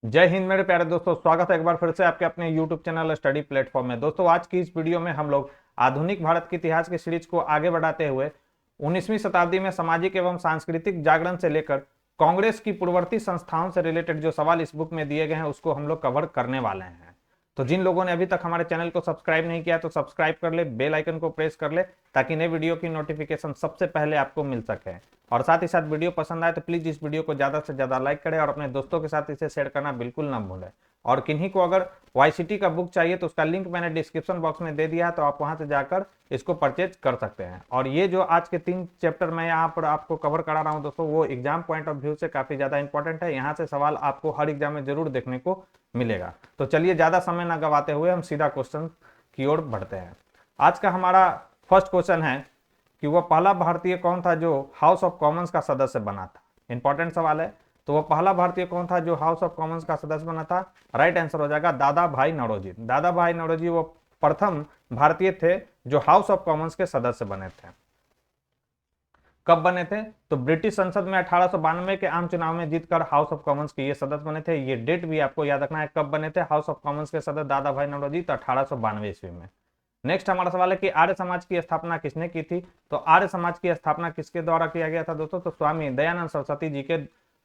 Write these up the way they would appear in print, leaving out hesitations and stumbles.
जय हिंद मेरे प्यारे दोस्तों, स्वागत है एक बार फिर से आपके अपने YouTube चैनल स्टडी प्लेटफॉर्म में। दोस्तों, आज की इस वीडियो में हम लोग आधुनिक भारत के इतिहास की सीरीज को आगे बढ़ाते हुए 19वीं शताब्दी में सामाजिक एवं सांस्कृतिक जागरण से लेकर कांग्रेस की पूर्ववर्ती संस्थाओं से रिलेटेड जो सवाल इस बुक में दिए गए हैं उसको हम लोग कवर करने वाले हैं। तो जिन लोगों ने अभी तक हमारे चैनल को सब्सक्राइब नहीं किया तो सब्सक्राइब कर ले, बेल आइकन को प्रेस कर ले ताकि नए वीडियो की नोटिफिकेशन सबसे पहले आपको मिल सके। और साथ ही साथ वीडियो पसंद आए तो प्लीज इस वीडियो को ज्यादा से ज्यादा लाइक करें और अपने दोस्तों के साथ इसे शेयर करना बिल्कुल ना भूलें। और किन्हीं को अगर वाईसीटी का बुक चाहिए तो उसका लिंक मैंने डिस्क्रिप्शन बॉक्स में दे दिया है, तो आप वहां से जाकर इसको परचेज कर सकते हैं। और ये जो आज के 3 चैप्टर मैं यहाँ पर आपको कवर करा रहा हूँ दोस्तों, वो एग्जाम पॉइंट ऑफ व्यू से काफी ज्यादा इंपॉर्टेंट है। यहाँ से सवाल आपको हर एग्जाम में जरूर देखने को मिलेगा। तो चलिए ज्यादा समय ना गवाते हुए हम सीधा क्वेश्चन की ओर बढ़ते हैं। आज का हमारा फर्स्ट क्वेश्चन है कि वह पहला भारतीय कौन था जो हाउस ऑफ कॉमन्स का सदस्य बना था। इंपॉर्टेंट सवाल है। तो वह पहला भारतीय कौन था जो हाउस ऑफ कॉमन्स का सदस्य बना था? राइट आंसर हो जाएगा दादा भाई नौरोजी। दादा भाई नौरोजी वो प्रथम भारतीय थे जो हाउस ऑफ कॉमन्स के सदस्य बने थे। कब बने थे? तो ब्रिटिश संसद में 1892 के आम चुनाव में जीतकर हाउस ऑफ कॉमन्स के ये सदस्य बने थे। ये डेट भी आपको याद रखना है, कब बने थे हाउस ऑफ कॉमन्स के सदस्य दादा भाई नौरोजी? तो 1892 ईस्वी में। नेक्स्ट हमारा सवाल है कि आर्य समाज की स्थापना किसने की थी? तो आर्य समाज की स्थापना किसके द्वारा किया गया था दोस्तों? तो स्वामी दयानंद सरस्वती जी के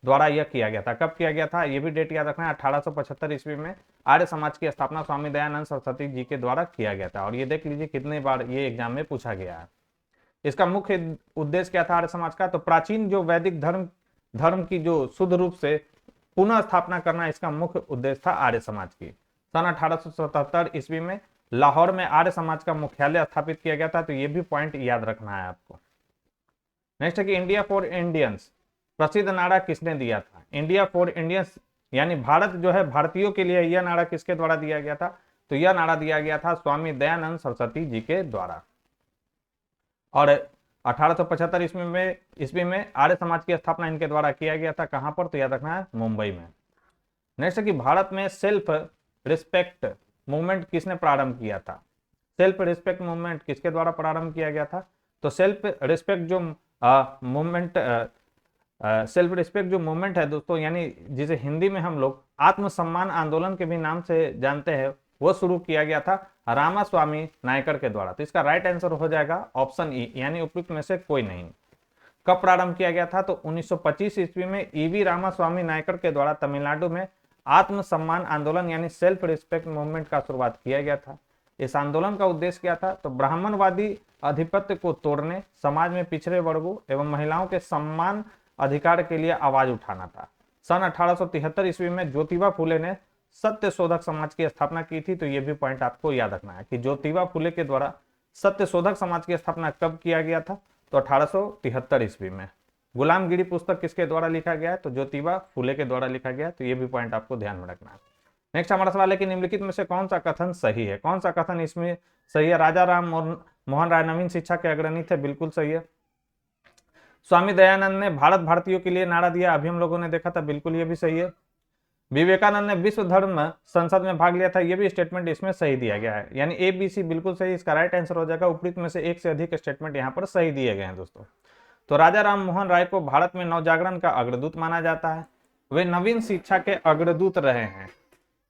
द्वारा यह किया गया था। कब किया गया था? ये भी डेट याद रखना है, 1875 ईस्वी में आर्य समाज की स्थापना स्वामी दयानंद सरस्वती जी के द्वारा किया गया था। और ये देख लीजिए कितने बार ये एग्जाम में पूछा गया है। इसका मुख्य उद्देश्य क्या था आर्य समाज का? तो प्राचीन जो वैदिक धर्म की जो शुद्ध रूप से पुनः स्थापना करना, इसका मुख्य उद्देश्य था आर्य समाज की। सन 1877 ईस्वी में लाहौर में आर्य समाज का मुख्यालय स्थापित किया गया था। तो ये भी पॉइंट याद रखना है आपको। नेक्स्ट है कि इंडिया फॉर इंडियंस प्रसिद्ध नारा किसने दिया था? इंडिया फॉर इंडियंस यानी भारत जो है भारतीयों के लिए, यह नारा किसके द्वारा दिया गया था? तो यह नारा दिया गया था स्वामी दयानंद सरस्वती जी के द्वारा। और 1875 ईस्वी में आर्य समाज की स्थापना इनके द्वारा किया गया था। कहां पर? तो याद रखना है, मुंबई में। नेक्स्ट है कि भारत में सेल्फ रिस्पेक्ट मूवमेंट किसने प्रारंभ किया था? सेल्फ रिस्पेक्ट मूवमेंट किसके द्वारा प्रारंभ किया गया था? तो सेल्फ रिस्पेक्ट जो मूवमेंट है दोस्तों, यानी जिसे हिंदी में हम लोग आत्मसम्मान आंदोलन के भी नाम से जानते हैं, वो शुरू किया गया था रामास्वामी नायकर के द्वारा। तो इसका राइट आंसर हो जाएगा ऑप्शन ई, यानी उपयुक्त में से कोई नहीं। कब प्रारंभ किया गया था? तो 1925 ईस्वी में ईवी रामास्वामी नायकर के द्वारा तमिलनाडु में आत्मसम्मान आंदोलन यानी सेल्फ रिस्पेक्ट मूवमेंट का शुरुआत किया गया था। इस आंदोलन का उद्देश्य क्या था? तो ब्राह्मणवादी आधिपत्य को तोड़ने, समाज में पिछड़े वर्गों एवं महिलाओं के सम्मान अधिकार के लिए आवाज उठाना था। सन 1873 ईस्वी में ज्योतिबा फुले ने सत्य शोधक समाज की स्थापना की थी। तो यह भी पॉइंट आपको याद रखना है कि ज्योतिबा फुले के द्वारा सत्य शोधक समाज की स्थापना कब किया गया था? तो 1873 ईस्वी में। गुलामगिरी पुस्तक किसके द्वारा लिखा गया है? तो ज्योतिबा फुले के द्वारा लिखा गया है। तो ये भी पॉइंट आपको ध्यान में रखना है। नेक्स्ट हमारा सवाल है कि निम्नलिखित में से कौन सा कथन सही है? कौन सा कथन इसमें सही है? राजा राम मोहन राय नवीन शिक्षा के अग्रणी थे, बिल्कुल सही है। स्वामी दयानंद ने भारत भारतीयों के लिए नारा दिया, अभी हम लोगों ने देखा था, बिल्कुल ये भी सही है। विवेकानंद ने विश्व धर्म संसद में भाग लिया था, ये भी स्टेटमेंट इसमें सही दिया गया है, यानी ए बी सी बिल्कुल सही। इसका राइट आंसर हो जाएगा उपयुक्त में से एक से अधिक स्टेटमेंट यहाँ पर सही दिए गए हैं दोस्तों। तो राजा राम मोहन राय को भारत में नवजागरण का अग्रदूत माना जाता है। वे नवीन शिक्षा के अग्रदूत रहे हैं।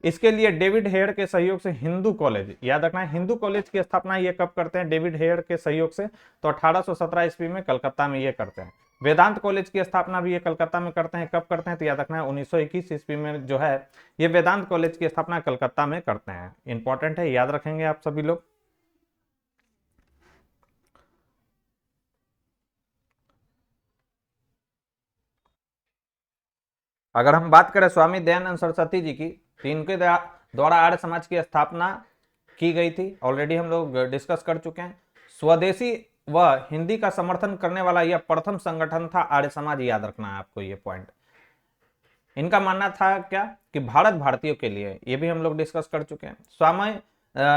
इसके लिए डेविड हेयर के सहयोग से हिंदू कॉलेज, याद रखना है, हिंदू कॉलेज की स्थापना ये कब करते हैं? डेविड हेयर के सहयोग से तो 1817 ईस्वी में कलकत्ता में ये करते हैं। वेदांत कॉलेज की स्थापना भी ये कलकत्ता में करते हैं। कब करते हैं? तो याद रखना है 1921 ईस्वी में जो है ये वेदांत कॉलेज की स्थापना कलकत्ता में करते हैं। इंपॉर्टेंट है, याद रखेंगे आप सभी लोग। अगर हम बात करें स्वामी दयानंद सरस्वती जी की, तो इनके द्वारा आर्य समाज की स्थापना की गई थी, ऑलरेडी हम लोग डिस्कस कर चुके हैं। स्वदेशी व हिंदी का समर्थन करने वाला यह प्रथम संगठन था आर्य समाज, याद रखना है आपको ये पॉइंट। इनका मानना था क्या? कि भारत भारतीयों के लिए, ये भी हम लोग डिस्कस कर चुके हैं। स्वामी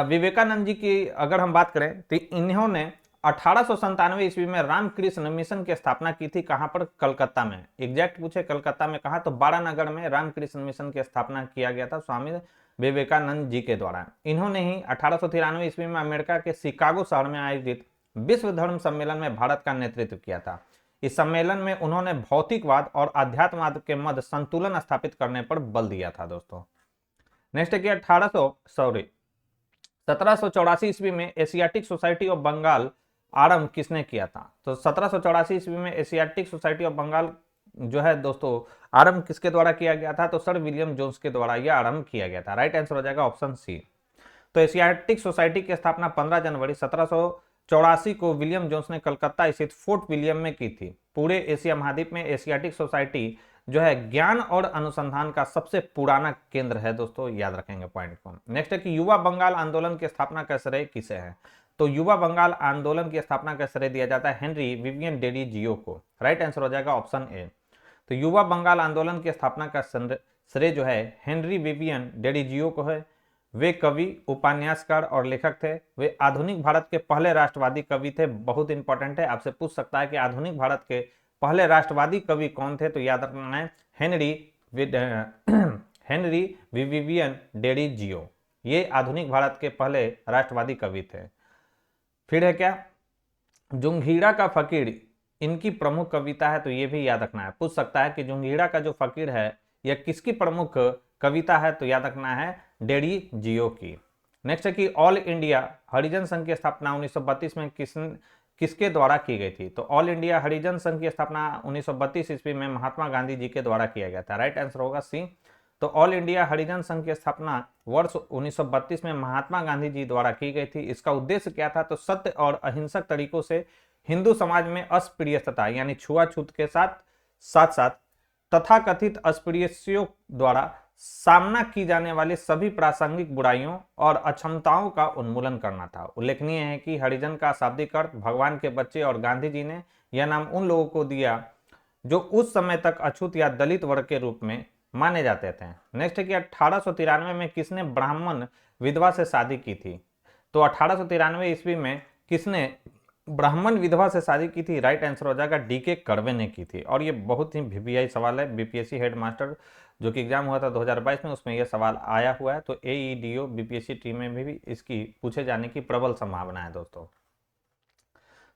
विवेकानंद जी की अगर हम बात करें तो इन्होंने 1897 ईस्वी में रामकृष्ण मिशन की स्थापना की थी। कहां पर? कलकत्ता में। एग्जैक्ट पूछे कलकत्ता में कहा तो बारानगर में रामकृष्ण मिशन की स्थापना किया गया था स्वामी विवेकानंद जी के द्वारा। इन्होंने ही 1893 ईस्वी में अमेरिका के शिकागो शहर में आयोजित विश्व धर्म सम्मेलन में भारत का नेतृत्व किया था। इस सम्मेलन में उन्होंने भौतिकवाद और अध्यात्मवाद के मध्य संतुलन स्थापित करने पर बल दिया था दोस्तों। नेक्स्ट है कि 1784 ईस्वी में एशियाटिक सोसाइटी ऑफ बंगाल आरंभ किसने किया था? तो 1784 ईस्वी में एशियाटिक सोसाइटी ऑफ बंगाल जो है दोस्तों आरंभ किसके द्वारा किया गया था? तो सर विलियम जोन्स के द्वारा यह आरंभ किया गया था। राइट आंसर हो जाएगा ऑप्शन सी। तो एशियाटिक सोसाइटी की स्थापना 15 जनवरी 1784 को विलियम जोन्स ने कलकत्ता स्थित फोर्ट विलियम में की थी। पूरे एशिया महाद्वीप में एशियाटिक सोसाइटी जो है ज्ञान और अनुसंधान का सबसे पुराना केंद्र है दोस्तों, याद रखेंगे पॉइंट को। नेक्स्ट है कि युवा बंगाल आंदोलन की स्थापना का श्रेय किसे है? तो युवा बंगाल आंदोलन की स्थापना का श्रेय दिया जाता है हेनरी विवियन डेडी जियो को। राइट आंसर हो जाएगा ऑप्शन ए। तो युवा बंगाल आंदोलन की स्थापना का श्रेय जो है हेनरी विवियन डेडी जियो को है। वे कवि, उपन्यासकार और लेखक थे। वे आधुनिक भारत के पहले राष्ट्रवादी कवि थे। बहुत इंपॉर्टेंट है, आपसे पूछ सकता है कि आधुनिक भारत के पहले राष्ट्रवादी कवि कौन थे? तो याद रखना है हेनरी विवियन डेडी जियो, ये आधुनिक भारत के पहले राष्ट्रवादी कवि थे। फिर है क्या जुंगीड़ा का फकीर, इनकी प्रमुख कविता है, तो ये भी याद रखना है। पूछ सकता है कि जुंगीड़ा का जो फकीर है यह किसकी प्रमुख कविता है? तो याद रखना है डेडी जियो की। नेक्स्ट है कि ऑल इंडिया हरिजन संघ की स्थापना 1932 में किसके द्वारा की गई थी? तो ऑल इंडिया हरिजन संघ की स्थापना 1932 ईस्वी में महात्मा गांधी जी के द्वारा किया गया था। राइट आंसर होगा सी। तो ऑल इंडिया हरिजन संघ की स्थापना वर्ष 1932 में महात्मा गांधी जी द्वारा की गई थी। इसका उद्देश्य क्या था? तो सत्य और अहिंसक तरीकों से हिंदू समाज में अस्पृश्यता यानी छुआछूत के साथ साथ तथाकथित अस्पृश्यों द्वारा सामना की जाने वाली सभी प्रासंगिक बुराइयों और अक्षमताओं का उन्मूलन करना था। उल्लेखनीय है कि हरिजन का शाब्दिक अर्थ भगवान के बच्चे और गांधी जी ने यह नाम उन लोगों को दिया जो उस समय तक अछूत या दलित वर्ग के रूप में माने जाते थे। नेक्स्ट है कि 1893 में किसने ब्राह्मण विधवा से शादी की थी? तो 1893 ईस्वी में किसने ब्राह्मण विधवा से शादी की थी? राइट आंसर हो जाएगा डीके कर्वे ने की थी। और ये बहुत ही वीवीआई सवाल है, बीपीएससी हेडमास्टर जो कि एग्जाम हुआ था 2022 में, उसमें यह सवाल आया हुआ है। तो एईडीओ बीपीएससी टीम में भी इसकी पूछे जाने की प्रबल संभावना है दोस्तों।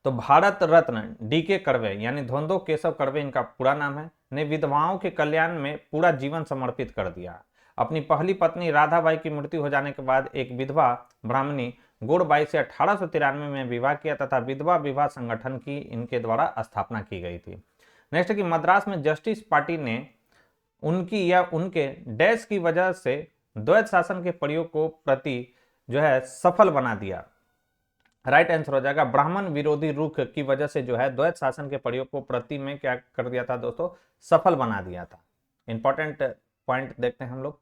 तो भारत रत्न डीके कर्वे यानी धोंदो केशव कर्वे इनका पूरा नाम है, ने विधवाओं के कल्याण में पूरा जीवन समर्पित कर दिया। अपनी पहली पत्नी राधाबाई की मृत्यु हो जाने के बाद एक विधवा ब्राह्मणी गौड़बाई से 1893 में विवाह किया तथा विधवा विवाह संगठन की इनके द्वारा स्थापना की गई थी। नेक्स्ट है कि मद्रास में जस्टिस पार्टी ने उनकी या उनके डैश की वजह से द्वैत शासन के प्रयोग को प्रति जो है सफल बना दिया। राइट आंसर हो जाएगा ब्राह्मण विरोधी रुख की वजह से जो है द्वैत शासन के प्रयोग को प्रति में क्या कर दिया था दोस्तों? सफल बना दिया था। इंपॉर्टेंट पॉइंट देखते हैं हम लोग।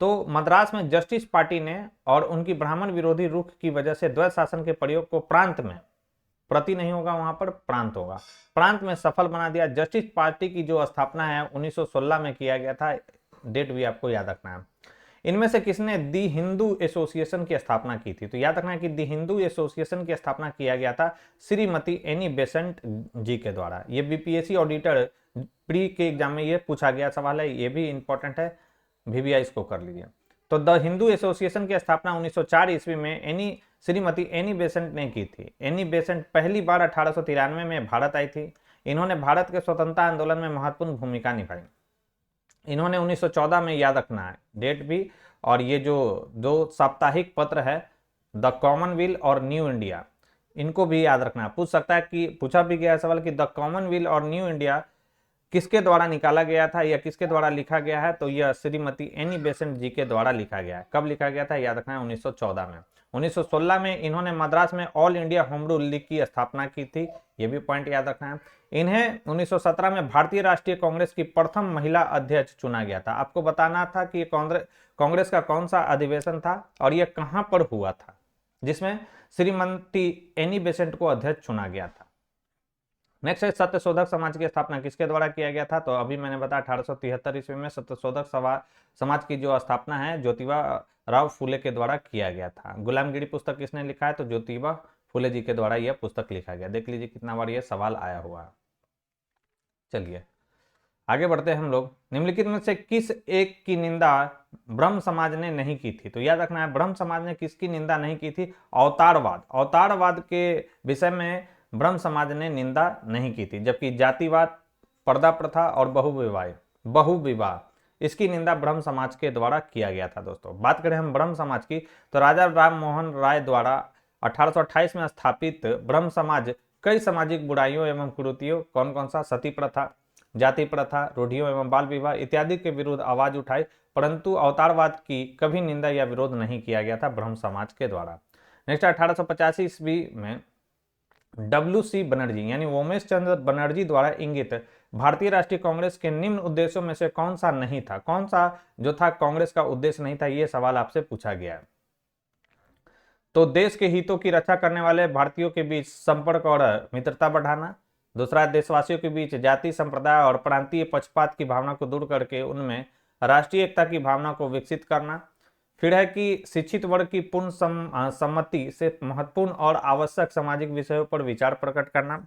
तो मद्रास में जस्टिस पार्टी ने और उनकी ब्राह्मण विरोधी रुख की वजह से द्वैत शासन के प्रयोग को प्रांत में, प्रति नहीं होगा वहां पर, प्रांत होगा, प्रांत में सफल बना दिया। जस्टिस पार्टी की जो स्थापना है 1916 में किया गया था, डेट भी आपको याद रखना है। इनमें से किसने दी हिंदू एसोसिएशन की स्थापना की थी? तो याद रखना है कि दी हिंदू एसोसिएशन की स्थापना किया गया था श्रीमती एनी बेसेंट जी के द्वारा। ये बीपीएससी ऑडिटर प्री के एग्जाम में ये पूछा गया सवाल है, ये भी इंपॉर्टेंट है, वीवीआई इसको कर लीजिए। तो द हिंदू एसोसिएशन की स्थापना 1904 ईस्वी में श्रीमती एनी बेसेंट ने की थी। एनी बेसेंट पहली बार 1893 में भारत आई थी। इन्होंने भारत के स्वतंत्रता आंदोलन में महत्वपूर्ण भूमिका निभाई। इन्होंने 1914 में, याद रखना है डेट भी, और ये जो दो साप्ताहिक पत्र है द कॉमनवेल्थ और न्यू इंडिया, इनको भी याद रखना है। पूछ सकता है कि पूछा भी गया सवाल कि द कॉमनवेल्थ और न्यू इंडिया किसके द्वारा निकाला गया था या किसके द्वारा लिखा गया है? तो यह श्रीमती एनी बेसेंट जी के द्वारा लिखा गया है। कब लिखा गया था? याद रखना है 1914 में। 1916 में इन्होंने मद्रास में all India home rule league की स्थापना की थी, यह भी पॉइंट याद रखना है। इन्हें 1917 में भारतीय राष्ट्रीय कांग्रेस की प्रथम महिला अध्यक्ष चुना गया था। आपको बताना था कि कांग्रेस का कौन सा अधिवेशन था और यह कहां पर हुआ था जिसमें श्रीमती एनी बेसेंट को अध्यक्ष चुना गया था। नेक्स्ट है सत्यशोधक समाज की स्थापना किसके द्वारा किया गया था? तो अभी मैंने बताया 1873 ईस्वी में सत्यशोधक समाज की जो स्थापना है ज्योतिबा राव फुले के द्वारा किया गया था। गुलामगिरी पुस्तक किसने लिखा है? तो ज्योतिबा फुले जी के द्वारा यह पुस्तक लिखा गया। देख लीजिए कितना बार यह सवाल आया हुआ है। चलिए आगे बढ़ते हैं हम लोग। निम्नलिखित में से किस एक की निंदा ब्रह्म समाज ने नहीं की थी? तो याद रखना है ब्रह्म समाज ने किसकी निंदा नहीं की थी? अवतारवाद। अवतारवाद के विषय में ब्रह्म समाज ने निंदा नहीं की थी, जबकि जातिवाद, पर्दा प्रथा और बहुविवाह इसकी निंदा ब्रह्म समाज के द्वारा किया गया था। दोस्तों बात करें हम ब्रह्म समाज की, तो राजा राम मोहन राय द्वारा 1828 में स्थापित ब्रह्म समाज कई सामाजिक बुराइयों एवं कुरीतियों, कौन कौन सा, सती प्रथा, जाति प्रथा, रूढ़ियों एवं बाल विवाह इत्यादि के विरुद्ध आवाज उठाई, परंतु अवतारवाद की कभी निंदा या विरोध नहीं किया गया था ब्रह्म समाज के द्वारा। नेक्स्ट 1885 ईस्वी में WC बनर्जी यानी उमेश चंद्र बनर्जी द्वारा इंगित भारतीय राष्ट्रीय कांग्रेस के निम्न उद्देश्यों में से कौन सा नहीं था, कौन सा जो था कांग्रेस का उद्देश्य नहीं था, यह सवाल आपसे पूछा गया है। तो देश के हितों की रक्षा करने वाले भारतीयों के बीच संपर्क और मित्रता बढ़ाना, दूसरा देशवासियों के बीच जाति, संप्रदाय और प्रांतीय पक्षपात की भावना को दूर करके उनमें राष्ट्रीय एकता की भावना को विकसित करना, फिर है कि शिक्षित वर्ग की पूर्ण सम्मति से महत्वपूर्ण और आवश्यक सामाजिक विषयों पर विचार प्रकट करना,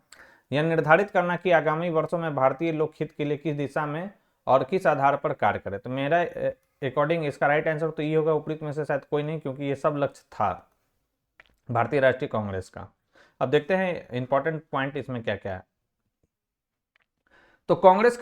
यह निर्धारित करना कि आगामी वर्षों में भारतीय लोकहित के लिए किस दिशा में और किस आधार पर कार्य करें। तो मेरा अकॉर्डिंग इसका राइट आंसर तो ये होगा, उपयुक्त में से शायद कोई नहीं, क्योंकि ये सब लक्ष्य था भारतीय राष्ट्रीय कांग्रेस का। अब देखते हैं इंपॉर्टेंट पॉइंट इसमें क्या क्या है। तो कांग्रेस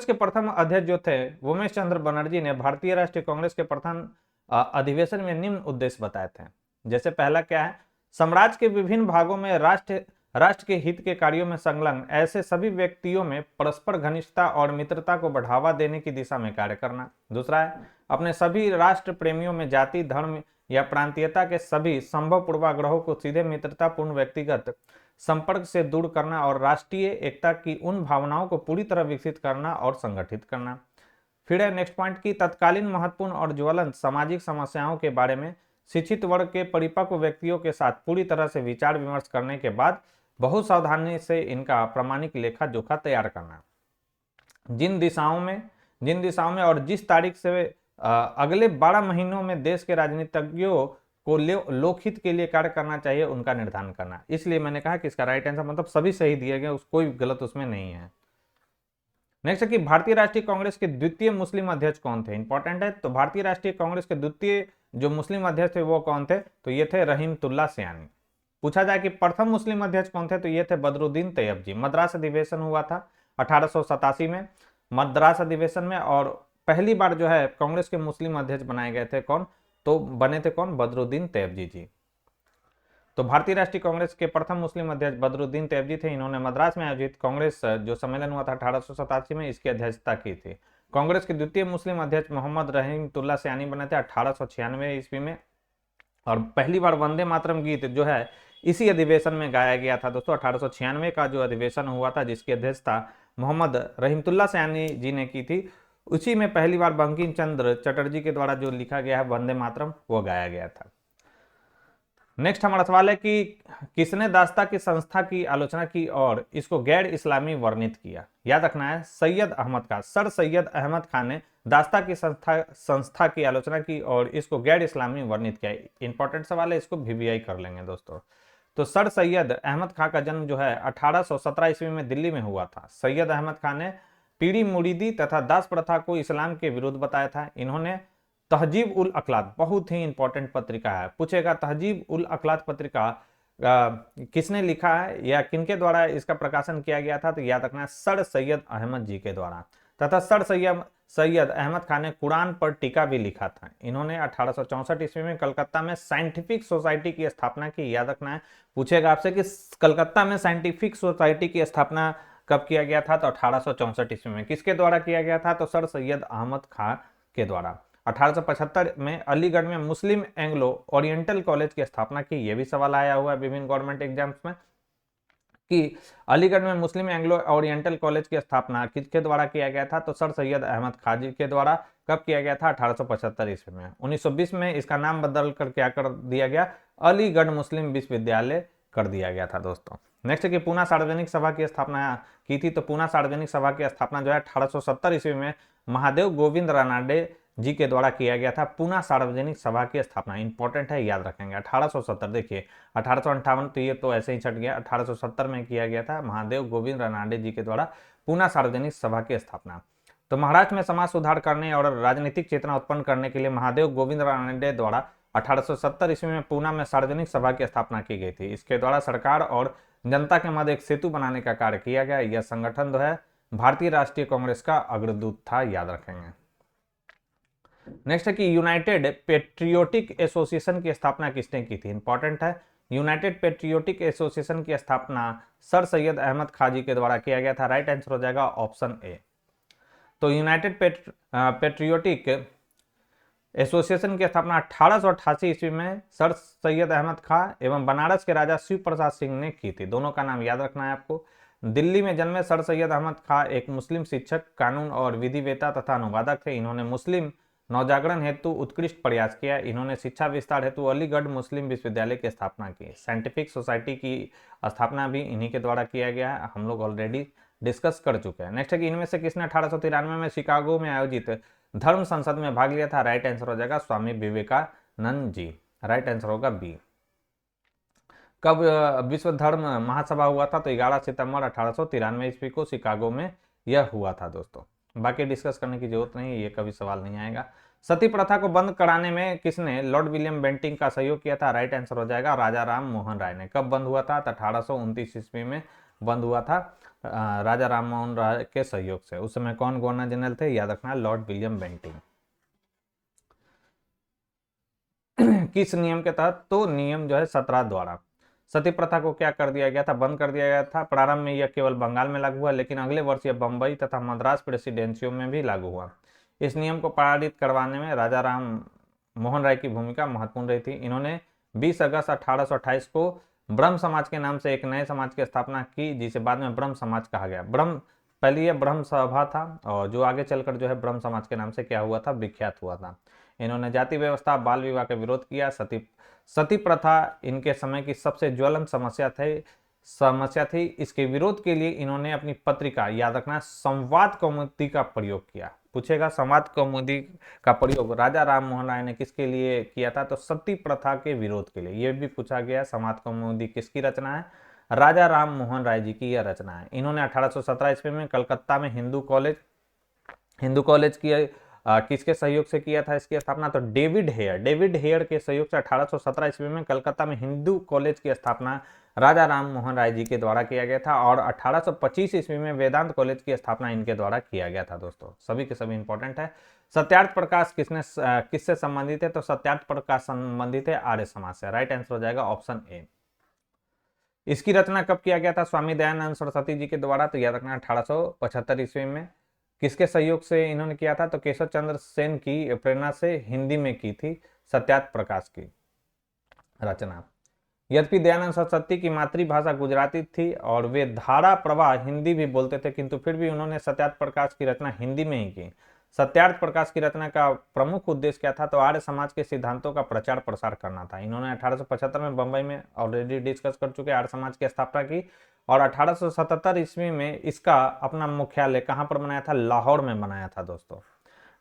के प्रथम अध्यक्ष जो थे उमेश चंद्र बनर्जी ने भारतीय राष्ट्रीय कांग्रेस के प्रथम अधिवेशन में निम्न उद्देश्य बताए थे। जैसे पहला क्या है, साम्राज्य के विभिन्न भागों में राष्ट्र के हित के कार्यों में संलग्न ऐसे सभी व्यक्तियों में परस्पर घनिष्ठता और मित्रता को बढ़ावा देने की दिशा में कार्य करना। दूसरा है, अपने सभी राष्ट्र प्रेमियों में जाति, धर्म या प्रांतीयता के सभी संभव पूर्वाग्रहों को सीधे मित्रतापूर्ण व्यक्तिगत संपर्क से दूर करना और राष्ट्रीय एकता की उन भावनाओं को पूरी तरह विकसित करना और संगठित करना। फिर है नेक्स्ट पॉइंट की तत्कालीन महत्वपूर्ण और ज्वलंत सामाजिक समस्याओं के बारे में शिक्षित वर्ग के परिपक्व व्यक्तियों के साथ पूरी तरह से विचार विमर्श करने के बाद बहुत सावधानी से इनका प्रामाणिक लेखा जोखा तैयार करना। जिन दिशाओं में और जिस तारीख से अगले 12 महीनों में देश के राजनीतिज्ञों को लोकहित के लिए कार्य करना चाहिए उनका निर्धारण करना। इसलिए मैंने कहा कि इसका राइट आंसर मतलब सभी सही दिए गए, कोई गलत उसमें नहीं है। नेक्स्ट है कि भारतीय राष्ट्रीय कांग्रेस के द्वितीय मुस्लिम अध्यक्ष कौन थे, इंपॉर्टेंट है। तो भारतीय राष्ट्रीय कांग्रेस के द्वितीय जो मुस्लिम अध्यक्ष थे वो कौन थे, तो ये थे रहीमतुल्लाह सयानी। पूछा जाए कि प्रथम मुस्लिम अध्यक्ष कौन थे, तो ये थे बदरुद्दीन तैयब जी। मद्रास अधिवेशन हुआ था 1887 में मद्रास अधिवेशन में, और पहली बार जो है कांग्रेस के मुस्लिम अध्यक्ष बनाए गए थे कौन, तो बने थे कौन, बदरुद्दीन तैयबजी जी। तो भारतीय राष्ट्रीय कांग्रेस के प्रथम मुस्लिम अध्यक्ष बदरुद्दीन तैयबजी थे। इन्होंने मद्रास में आयोजित कांग्रेस जो सम्मेलन हुआ था 1887 में, इसकी अध्यक्षता की थी। कांग्रेस के द्वितीय मुस्लिम अध्यक्ष मोहम्मद रहीमतुल्लाह सयानी बने थे 1896 ईस्वी में, और पहली बार वंदे मातरम गीत जो है इसी अधिवेशन में गाया गया था। दोस्तों 1896 का जो अधिवेशन हुआ था जिसकी अध्यक्षता मोहम्मद रहीमतुल्लाह सयानी जी ने की थी, उसी में पहली बार बंकिम चंद्र चटर्जी के द्वारा जो लिखा गया है वंदे मातरम वो गाया गया था। नेक्स्ट हमारा सवाल है कि किसने दास्ता की संस्था की आलोचना की और इसको गैर इस्लामी वर्णित किया। याद रखना है, सैयद अहमद खान, सर सैयद अहमद खान ने दास्ता की संस्था की आलोचना की और इसको गैर इस्लामी वर्णित किया। इंपॉर्टेंट सवाल है, इसको VVI कर लेंगे दोस्तों। तो सर सैयद अहमद खान का जन्म जो है 1817 ईस्वी में दिल्ली में हुआ था। सैयद अहमद खान ने पीरी मुरीदी तथा दास प्रथा को इस्लाम के विरुद्ध बताया था। इन्होंने तहजीब उल अखलाक, बहुत ही इंपॉर्टेंट पत्रिका है, पूछेगा तहजीब उल अखलाक पत्रिका किसने लिखा है या किनके द्वारा इसका प्रकाशन किया गया था, तो याद रखना है सर सैयद अहमद जी के द्वारा। तथा सर सैयद अहमद खान ने कुरान पर टीका भी लिखा था। इन्होंने 1864 ईस्वी में कलकत्ता में साइंटिफिक सोसाइटी की स्थापना की। याद रखना है, पूछेगा आपसे कि कलकत्ता में साइंटिफिक सोसाइटी की स्थापना कब किया गया था, तो 1864 ईस्वी में। किसके द्वारा किया गया था, तो सर सैयद अहमद खान के द्वारा। 1875 में अलीगढ़ में मुस्लिम एंग्लो ओरिएंटल कॉलेज की स्थापना की। यह भी सवाल आया हुआ है विभिन्न गवर्नमेंट एग्जाम्स में कि अलीगढ़ में मुस्लिम एंग्लो ओरिएंटल कॉलेज की स्थापना किसके द्वारा किया गया था, तो सर सैयद अहमद खान जी के द्वारा। कब किया गया था, 1875 ईस्वी में। 1920 में इसका नाम बदल कर क्या कर दिया गया, अलीगढ़ मुस्लिम विश्वविद्यालय कर दिया गया था दोस्तों। नेक्स्ट की पूना सार्वजनिक सभा की स्थापना की थी। तो पूना सार्वजनिक सभा की स्थापना जो है 1870 ईस्वी में महादेव गोविंद रानाडे जी के द्वारा किया गया था। पूना सार्वजनिक सभा की स्थापना इंपॉर्टेंट है, याद रखेंगे। 1870, देखिए 1858 तो ये तो ऐसे ही छट गया, 1870 में किया गया था महादेव गोविंद रानाडे जी के द्वारा पूना सार्वजनिक सभा की स्थापना। तो महाराष्ट्र में समाज सुधार करने और राजनीतिक चेतना उत्पन्न करने के लिए महादेव गोविंद रानाडे द्वारा 1870 ईस्वी में पूना में सार्वजनिक सभा की स्थापना की गई थी। इसके द्वारा सरकार और जनता के मध्य एक सेतु बनाने का कार्य किया गया। यह संगठन जो है भारतीय राष्ट्रीय कांग्रेस का अग्रदूत था, याद रखेंगे। नेक्स्ट है कि यूनाइटेड पेट्रियोटिक एसोसिएशन की स्थापना किसने की थी, इंपॉर्टेंट है। यूनाइटेड पेट्रियोटिक एसोसिएशन की स्थापना सर सैयद अहमद खाजी के द्वारा किया गया था। राइट आंसर हो जाएगा ऑप्शन ए। तो यूनाइटेड पेट्रियोटिक एसोसिएशन की स्थापना 1888 ईस्वी में सर सैयद अहमद खां एवं बनारस के राजा शिव प्रसाद सिंह ने की थी। दोनों का नाम याद रखना है आपको। दिल्ली में जन्मे सर सैयद अहमद खां एक मुस्लिम शिक्षक, कानून और विधिवेता तथा अनुवादक थे। इन्होंने मुस्लिम नवजागरण हेतु उत्कृष्ट प्रयास किया। इन्होंने शिक्षा विस्तार हेतु अलीगढ़ मुस्लिम विश्वविद्यालय की स्थापना की। साइंटिफिक सोसाइटी की स्थापना भी इन्हीं के द्वारा किया गया है, हम लोग ऑलरेडी डिस्कस कर चुके हैं। नेक्स्ट है कि इनमें से किसने 1893 में शिकागो में आयोजित धर्म संसद में भाग लिया था। राइट आंसर हो जाएगा स्वामी विवेकानंद जी। राइट आंसर होगा बी। कब विश्व धर्म महासभा हुआ था, तो 11 सितंबर 1893 ईस्वी को शिकागो में यह हुआ था दोस्तों। बाकी डिस्कस करने की जरूरत नहीं है, ये कभी सवाल नहीं आएगा। सती प्रथा को बंद कराने में किसने लॉर्ड विलियम बेंटिंक का सहयोग किया था। राइट आंसर हो जाएगा राजा राम मोहन राय ने। कब बंद हुआ था, तो 1829 ईस्वी में बंद हुआ था राजा राम मोहन राय के सहयोग से। उस समय कौन गवर्नर जनरल थे, याद रखना, लॉर्ड विलियम बेंटिंक। किस नियम के तहत, तो नियम जो है 17 द्वारा सती प्रथा को क्या कर दिया गया था, बंद कर दिया गया था। प्रारंभ में यह केवल बंगाल में लागू हुआ, लेकिन अगले वर्ष यह बंबई तथा मद्रास प्रेसिडेंसियों में भी लागू हुआ। इस नियम को पारित करवाने में राजा राम मोहन राय की भूमिका महत्वपूर्ण रही थी। इन्होंने 20 अगस्त 1828 को ब्रह्म समाज के नाम से एक नए समाज की स्थापना की, जिसे बाद में ब्रह्म समाज कहा गया। पहले यह ब्रह्म सभा था, और जो आगे चलकर जो है ब्रह्म समाज के नाम से क्या हुआ था, विख्यात हुआ था। इन्होंने जाति व्यवस्था, बाल विवाह का विरोध किया। सती प्रथा इनके समय की सबसे ज्वलंत समस्या थी। इसके विरोध के लिए इन्होंने अपनी पत्रिका, याद रखना, संवाद कौमुदी का प्रयोग किया। पूछेगा संवाद कौमुदी का प्रयोग राजा राम मोहन राय ने किसके लिए किया था, तो सती प्रथा के विरोध के लिए। यह भी पूछा गया संवाद कौमुदी किसकी रचना है, राजा राम मोहन राय जी की यह रचना है। इन्होंने 1817 ईस्वी में कलकत्ता में हिंदू कॉलेज की किसके सहयोग से किया था इसकी स्थापना, तो डेविड हेयर के सहयोग से 1817 ईस्वी में कलकत्ता में हिंदू कॉलेज की स्थापना राजा राम मोहन राय जी के द्वारा किया गया था। और 1825 ईस्वी में वेदांत कॉलेज की स्थापना इनके द्वारा किया गया था दोस्तों। सभी के सभी इंपॉर्टेंट है। सत्यार्थ प्रकाश किससे संबंधित है, तो सत्यार्थ प्रकाश संबंधित है आर्य समाज से। राइट आंसर हो जाएगा ऑप्शन ए। इसकी रचना कब किया गया था, स्वामी दयानंद सरस्वती जी के द्वारा, तो याद रखना 1875 ईस्वी में। किसके सहयोग से इन्होंने किया था, तो केशव चंद्र सेन की प्रेरणा से हिंदी में की थी सत्यार्थ प्रकाश की रचना। यद्यपि दयानंद सरस्वती की मातृभाषा गुजराती थी और वे धारा प्रवाह हिंदी भी बोलते थे, किंतु फिर भी उन्होंने सत्यार्थ प्रकाश की रचना हिंदी में ही की। सत्यार्थ प्रकाश की रचना का प्रमुख उद्देश्य क्या था, तो आर्य समाज के सिद्धांतों का प्रचार प्रसार करना था। इन्होंने 1875 में बंबई में ऑलरेडी डिस्कस कर चुके आर्य समाज की स्थापना की, और 1877 ईस्वी में इसका अपना मुख्यालय कहां पर बनाया था, लाहौर में बनाया था दोस्तों।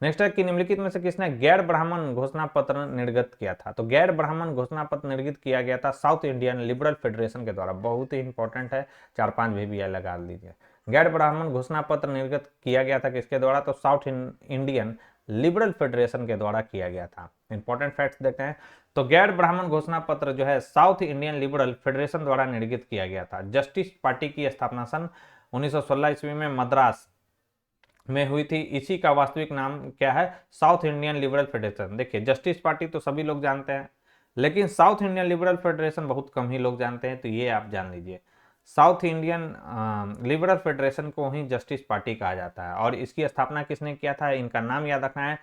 नेक्स्ट है कि निम्नलिखित में से किसने गैर ब्राह्मण घोषणा पत्र निर्गत किया था, तो गैर ब्राह्मण घोषणा पत्र निर्गत किया गया था साउथ इंडियन लिबरल फेडरेशन के द्वारा। बहुत ही इंपॉर्टेंट है, 4-5 भी लगा लीजिए। गैर ब्राह्मण घोषणा पत्र निर्गत किया गया था किसके द्वारा, तो साउथ इंडियन लिबरल फेडरेशन के द्वारा किया गया था। इंपॉर्टेंट फैक्ट्स देखते हैं, तो गैर ब्राह्मण घोषणा पत्र जो है साउथ इंडियन लिबरल फेडरेशन द्वारा निर्गत किया गया था। जस्टिस पार्टी की स्थापना सन 1916 ईस्वी में मद्रास में हुई थी। इसी का वास्तविक नाम क्या है, साउथ इंडियन लिबरल फेडरेशन। देखिए जस्टिस पार्टी तो सभी लोग जानते हैं, लेकिन साउथ इंडियन लिबरल फेडरेशन बहुत कम ही लोग जानते हैं, तो ये आप जान लीजिए। साउथ इंडियन लिबरल फेडरेशन को ही जस्टिस पार्टी कहा जाता है। और इसकी स्थापना किसने किया था, इनका नाम याद रखना है,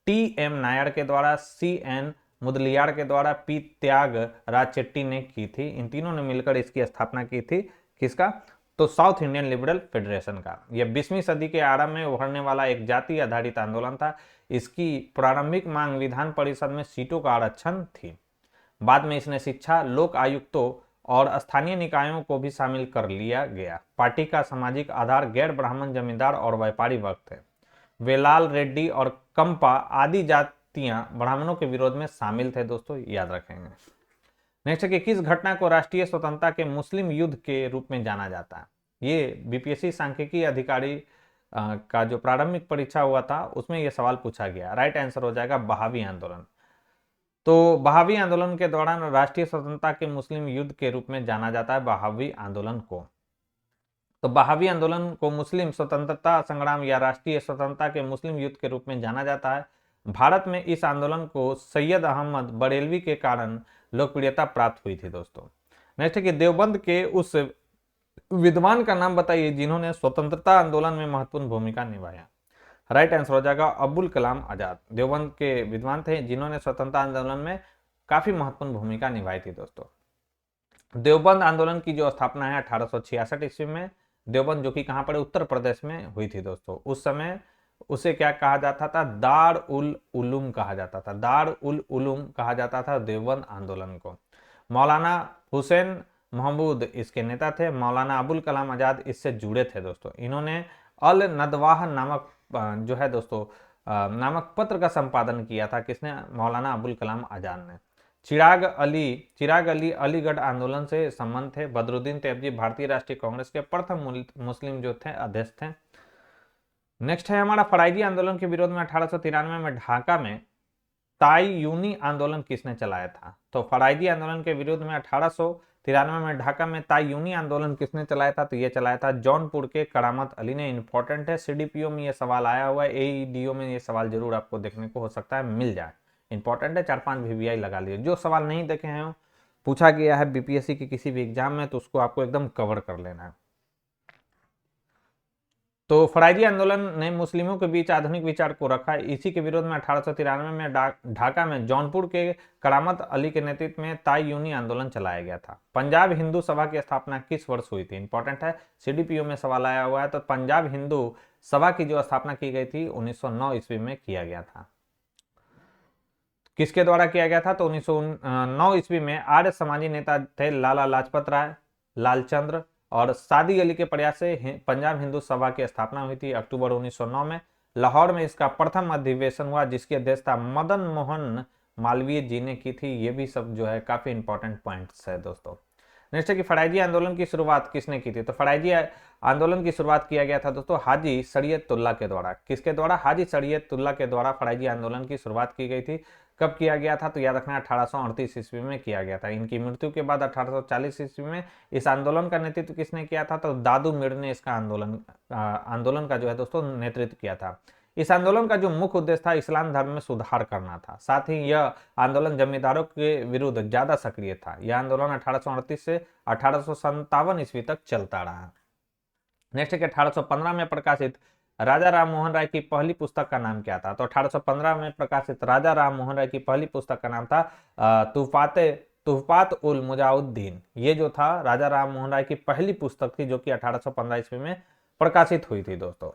टी.एम. नायर के द्वारा, C.N. मुदलियार के द्वारा, पी त्यागराज चेट्टी ने की थी। इन तीनों ने मिलकर इसकी स्थापना की थी। किसका, तो साउथ इंडियन लिबरल फेडरेशन का। यह 20वीं सदी के आरंभ में उभरने वाला एक जाति आधारित आंदोलन था। इसकी प्रारंभिक मांग विधान परिषद में सीटों का आरक्षण थी। बाद में इसने शिक्षा, लोक आयुक्तों और स्थानीय निकायों को भी शामिल कर लिया गया। पार्टी का सामाजिक आधार गैर ब्राह्मण जमींदार और व्यापारी वर्ग थे। वेलाल, रेड्डी और कंपा आदि जातियां ब्राह्मणों के विरोध में शामिल थे दोस्तों, याद रखेंगे। नेक्स्ट है कि किस घटना को राष्ट्रीय स्वतंत्रता के मुस्लिम युद्ध के रूप में जाना जाता है। ये बीपीएससी सांख्यिकी अधिकारी का जो प्रारंभिक परीक्षा हुआ था उसमें यह सवाल पूछा गया। राइट आंसर हो जाएगा बहावी आंदोलन। तो बहावी आंदोलन के दौरान राष्ट्रीय स्वतंत्रता के मुस्लिम युद्ध के रूप में जाना जाता है बहावी आंदोलन को। तो बहावी आंदोलन को मुस्लिम स्वतंत्रता संग्राम या राष्ट्रीय स्वतंत्रता के मुस्लिम युद्ध के रूप में जाना जाता है। भारत में इस आंदोलन को सैयद अहमद बरेलवी के कारण लोकप्रियता प्राप्त हुई थी दोस्तों। नेक्स्ट है कि देवबंद के उस विद्वान का नाम बताइए जिन्होंने स्वतंत्रता आंदोलन में महत्वपूर्ण भूमिका निभाया। राइट आंसर हो जाएगा अबुल कलाम आजाद। देवबंद के विद्वान थे जिन्होंने स्वतंत्रता आंदोलन में काफी महत्वपूर्ण भूमिका निभाई थी दोस्तों। देवबंद आंदोलन की जो स्थापना है 1866 ईस्वी में, देवबंद जो कि कहां पर उत्तर प्रदेश में हुई थी दोस्तों। उस समय उसे क्या कहा जाता था, दार उल उलूम कहा जाता था, दार उल उलूम कहा जाता था देवबंद आंदोलन को। मौलाना हुसैन महमूद इसके नेता थे। मौलाना अबुल कलाम आजाद इससे जुड़े थे दोस्तों। इन्होंने अल नदवाह नामक जो है दोस्तों नामक पत्र का संपादन किया था। किसने? मौलाना अबुल कलाम आजाद ने। चिराग अली अलीगढ़ आंदोलन से संबंध थे। बदरुद्दीन तैयबजी भारतीय राष्ट्रीय कांग्रेस के प्रथम मुस्लिम जो थे अध्यक्ष थे। नेक्स्ट है हमारा फराइजी आंदोलन के विरोध में 1893 में ढाका में ताईयूनी आंदोलन किसने चलाया था? तो फराइजी आंदोलन के विरोध में 1893 में ढाका में ताईयूनी आंदोलन किसने चलाया था? तो ये चलाया था जौनपुर के करामत अली ने। इंपॉर्टेंट है, सीडीपीओ में ये सवाल आया हुआ है, एईडीओ में ये सवाल जरूर आपको देखने को हो सकता है मिल जाए। इंपॉर्टेंट है, 4-5 वीवीआई लगा लीजिए। जो सवाल नहीं देखे हैं पूछा गया है बीपीएससी के किसी भी एग्जाम में तो उसको आपको एकदम कवर कर लेना है। तो फराइजी आंदोलन ने मुस्लिमों के बीच आधुनिक विचार को रखा। इसी के विरोध में 1893 में ढाका में जौनपुर के करामत अली के नेतृत्व में ताईयूनी आंदोलन चलाया गया था। पंजाब हिंदू सभा की स्थापना किस वर्ष हुई थी? इंपॉर्टेंट है, सीडीपीओ में सवाल आया हुआ है। तो पंजाब हिंदू सभा की जो स्थापना की गई थी 1909 ईस्वी में किया गया था। किसके द्वारा किया गया था? तो 1909 ईस्वी में आर्य समाजी नेता थे लाला लाजपत राय, लालचंद्र और सादी अली के प्रयास से पंजाब हिंदू सभा की स्थापना हुई थी अक्टूबर 1909 में। लाहौर में इसका प्रथम अधिवेशन हुआ जिसकी अध्यक्षता मदन मोहन मालवीय जी ने की थी। ये भी सब जो है काफी इंपॉर्टेंट पॉइंट्स है दोस्तों। नेक्स्ट है कि फराइजी आंदोलन की शुरुआत किसने की थी? तो फराइजी आंदोलन की शुरुआत किया गया था दोस्तों हाजी शरीयतुल्लाह के द्वारा। किसके द्वारा? हाजी शरीयतुल्लाह के द्वारा फराइजी आंदोलन की शुरुआत की गई थी। कब किया गया था? तो याद रखना 1838 ईस्वी में किया गया था। इनकी मृत्यु के बाद 1840 ईस्वी में इस आंदोलन का नेतृत्व किसने किया था? तो दादू मीर ने इसका आंदोलन का जो है दोस्तों नेतृत्व किया था। इस आंदोलन का जो मुख्य उद्देश्य था इस्लाम धर्म में सुधार करना था। साथ ही यह आंदोलन जमींदारों के विरुद्ध ज्यादा सक्रिय था। यह आंदोलन 1838 से 1857 ईस्वी तक चलता रहा। नेक्स्ट है 1815 में प्रकाशित राजा राम मोहन राय की पहली पुस्तक का नाम क्या था? तो 1815 में प्रकाशित राजा राम मोहन राय की पहली पुस्तक का नाम था तुहफात उल मुजाउद्दीन। ये जो था राजा राम मोहन राय की पहली पुस्तक थी जो कि 1815 ईस्वी में प्रकाशित हुई थी दोस्तों।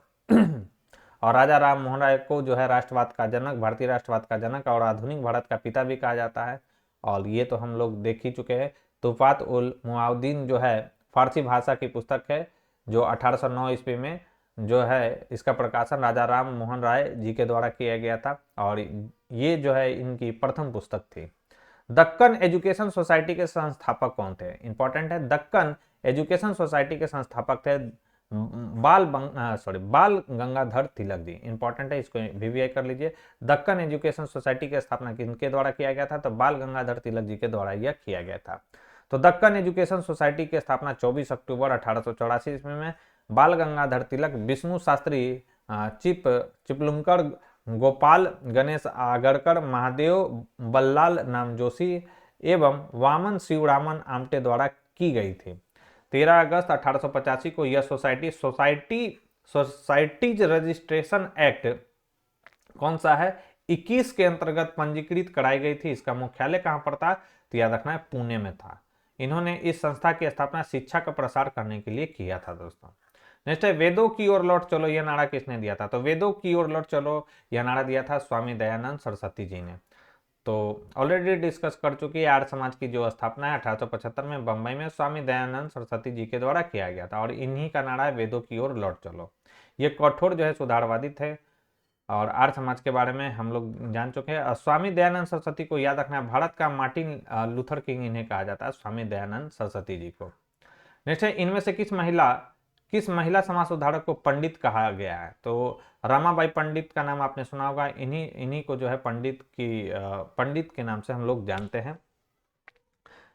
और राजा राम मोहन राय को जो है राष्ट्रवाद का जनक, भारतीय राष्ट्रवाद का जनक और आधुनिक भारत का पिता भी कहा जाता है। और ये तो हम लोग देख ही चुके हैं। तुफात उल मुआउद्दीन जो है फारसी भाषा की पुस्तक है जो 1809 ईस्वी में जो है इसका प्रकाशन राजा राम मोहन राय जी के द्वारा किया गया था और ये जो है इनकी प्रथम पुस्तक थी। दक्कन एजुकेशन सोसाइटी के संस्थापक कौन थे? इंपॉर्टेंट है, दक्कन एजुकेशन सोसाइटी के संस्थापक थे बाल गंगाधर तिलक जी। इंपॉर्टेंट है, इसको वीवीआई कर लीजिए। दक्कन एजुकेशन सोसाइटी की स्थापना किनके द्वारा किया गया था? तो बाल गंगाधर तिलक जी के द्वारा यह किया गया था। तो दक्कन एजुकेशन सोसाइटी की स्थापना 24 अक्टूबर 1884 ईस्वी में बाल गंगाधर तिलक, विष्णु शास्त्री चिपलुमकर, गोपाल गणेश आगरकर, महादेव बल्लाल नाम जोशी एवं वामन शिवरामन आमटे द्वारा की गई थी। 13 अगस्त 1885 को यह सोसाइटीज रजिस्ट्रेशन एक्ट कौन सा है 21 के अंतर्गत पंजीकृत कराई गई थी। इसका मुख्यालय कहां पर था? तो याद रखना है पुणे में था। इन्होंने इस संस्था की स्थापना शिक्षा का प्रसार करने के लिए किया था दोस्तों। नेक्स्ट है वेदों की ओर लौट चलो, यह नारा किसने दिया था? तो वेदों की ओर लौट चलो यह नारा दिया था स्वामी दयानंद सरस्वती जी ने। तो ऑलरेडी डिस्कस कर चुकी है, आर्य समाज की जो स्थापना है 1875 में बंबई में स्वामी दयानंद सरस्वती जी के द्वारा किया गया था और इन्हीं का नारा है वेदों की ओर लौट चलो। ये कठोर जो है सुधारवादी थे और आर्य समाज के बारे में हम लोग जान चुके हैं। स्वामी दयानंद सरस्वती को याद रखना है, भारत का मार्टिन लूथर किंग इन्हें कहा जाता है, स्वामी दयानंद सरस्वती जी को। नेक्स्ट है इनमें से किस महिला किस महिला समाज सुधारक को पंडित कहा गया है? तो रमाबाई पंडित का नाम आपने सुना होगा। इन्हीं इन्हीं को जो है पंडित के नाम से हम लोग जानते हैं।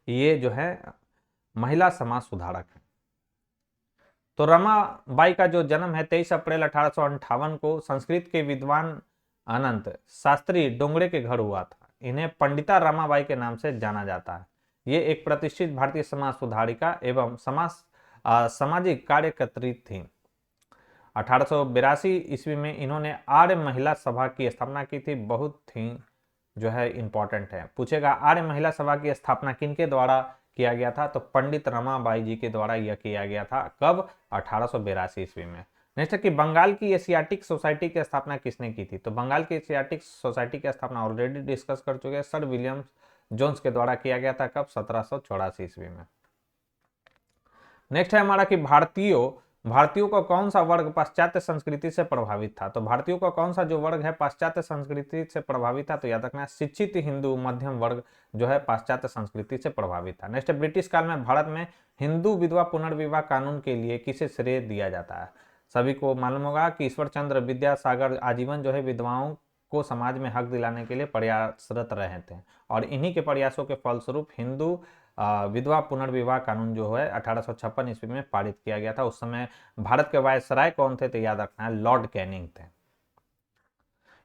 ये जो है महिला समाज सुधारक है। तो रमाबाई का जो जन्म है 23 अप्रैल 1858 को संस्कृत के विद्वान अनंत शास्त्री डोंगरे के घर हुआ था। इन्हें पंडिता रमाबाई के नाम से जाना जाता है। ये एक प्रतिष्ठित भारतीय समाज सुधारिका एवं सामाजिक कार्यकर्त्री थी। 1882 ईस्वी में इन्होंने आर्य महिला सभा की स्थापना की थी। बहुत ही जो है इंपॉर्टेंट है, पूछेगा आर्य महिला सभा की स्थापना किनके द्वारा किया गया था? तो पंडित रमाबाई जी के द्वारा यह किया गया था। कब? 1882 ईस्वी में। नेक्स्ट है कि बंगाल की एशियाटिक सोसाइटी की स्थापना किसने की थी? तो बंगाल की एशियाटिक सोसाइटी की स्थापना ऑलरेडी डिस्कस कर चुके हैं, सर विलियम जोन्स के द्वारा किया गया था। कब? 1784 ईस्वी में। नेक्स्ट है हमारा कि भारतीयों का कौन सा वर्ग पाश्चात्य संस्कृति से प्रभावित था? तो भारतीयों का कौन सा जो वर्ग है पाश्चात्य संस्कृति से प्रभावित था? तो याद रखना शिक्षित हिंदू मध्यम वर्ग जो है पाश्चात्य संस्कृति से प्रभावित था। नेक्स्ट, ब्रिटिश काल में भारत में हिंदू विधवा पुनर्विवाह कानून के लिए किसे श्रेय दिया जाता है? सभी को मालूम होगा कि ईश्वर चंद्र विद्यासागर आजीवन जो है विधवाओं को समाज में हक दिलाने के लिए प्रयासरत रहे थे और इन्हीं के प्रयासों के फलस्वरूप हिंदू विधवा पुनर्विवाह कानून जो है 1856 ईस्वी में पारित किया गया था। उस समय भारत के वायसराय कौन थे? तो याद रखना है लॉर्ड कैनिंग थे।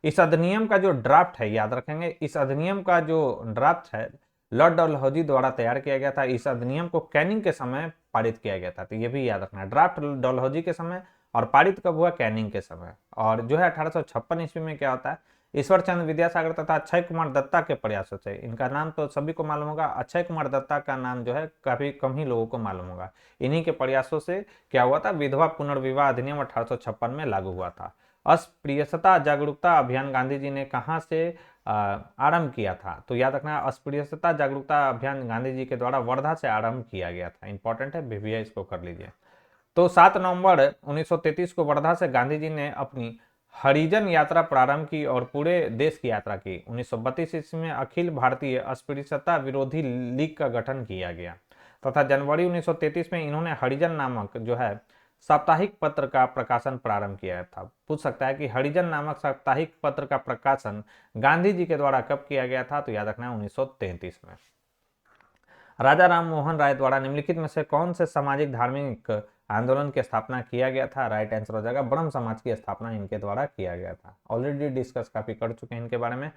इस अधिनियम का जो ड्राफ्ट है, याद रखेंगे, इस अधिनियम का जो ड्राफ्ट है लॉर्ड डलहौजी द्वारा तैयार किया गया था। इस अधिनियम को कैनिंग के समय पारित किया गया था। तो ये भी याद रखना है, ड्राफ्ट डलहौजी के समय और पारित कब हुआ? कैनिंग के समय। और जो है 1856 ईस्वी में क्या होता है? ईश्वर चंद्र विद्यासागर तथा अक्षय कुमार दत्ता के प्रयासों से, इनका नाम तो सभी को मालूम होगा, अक्षय कुमार दत्ता का नाम जो है काफी कम ही लोगों को मालूम होगा। इन्हीं के प्रयासों से क्या हुआ था? विधवा पुनर्विवाह अधिनियम 1856 में लागू हुआ था। अस्पृश्यता जागरूकता अभियान गांधी जी ने कहां से आरंभ किया था? तो याद रखना अस्पृश्यता जागरूकता अभियान गांधी जी के द्वारा वर्धा से आरंभ किया गया था। इंपॉर्टेंट है, भैया इसको कर लीजिए। तो 7 नवंबर 1933 को वर्धा से गांधी जी ने अपनी हरिजन यात्रा प्रारंभ की और पूरे देश की यात्रा की। 1932 ईस्वी में अखिल भारतीय अस्पृश्यता विरोधी लीग का गठन किया गया तथा जनवरी 1933 में इन्होंने हरिजन नामक जो है साप्ताहिक पत्र का प्रकाशन प्रारंभ किया था। पूछ सकता है कि हरिजन नामक साप्ताहिक पत्र का प्रकाशन गांधी जी के द्वारा कब किया गया था? तो याद रखना है 1933 में। राजा राम मोहन राय द्वारा निम्नलिखित में से कौन से सामाजिक धार्मिक आंदोलन की स्थापना किया गया था? राइट आंसर हो जाएगा ब्रह्म समाज की स्थापना इनके द्वारा किया गया था। ऑलरेडी डिस्कस काफी कर चुके हैं इनके बारे में।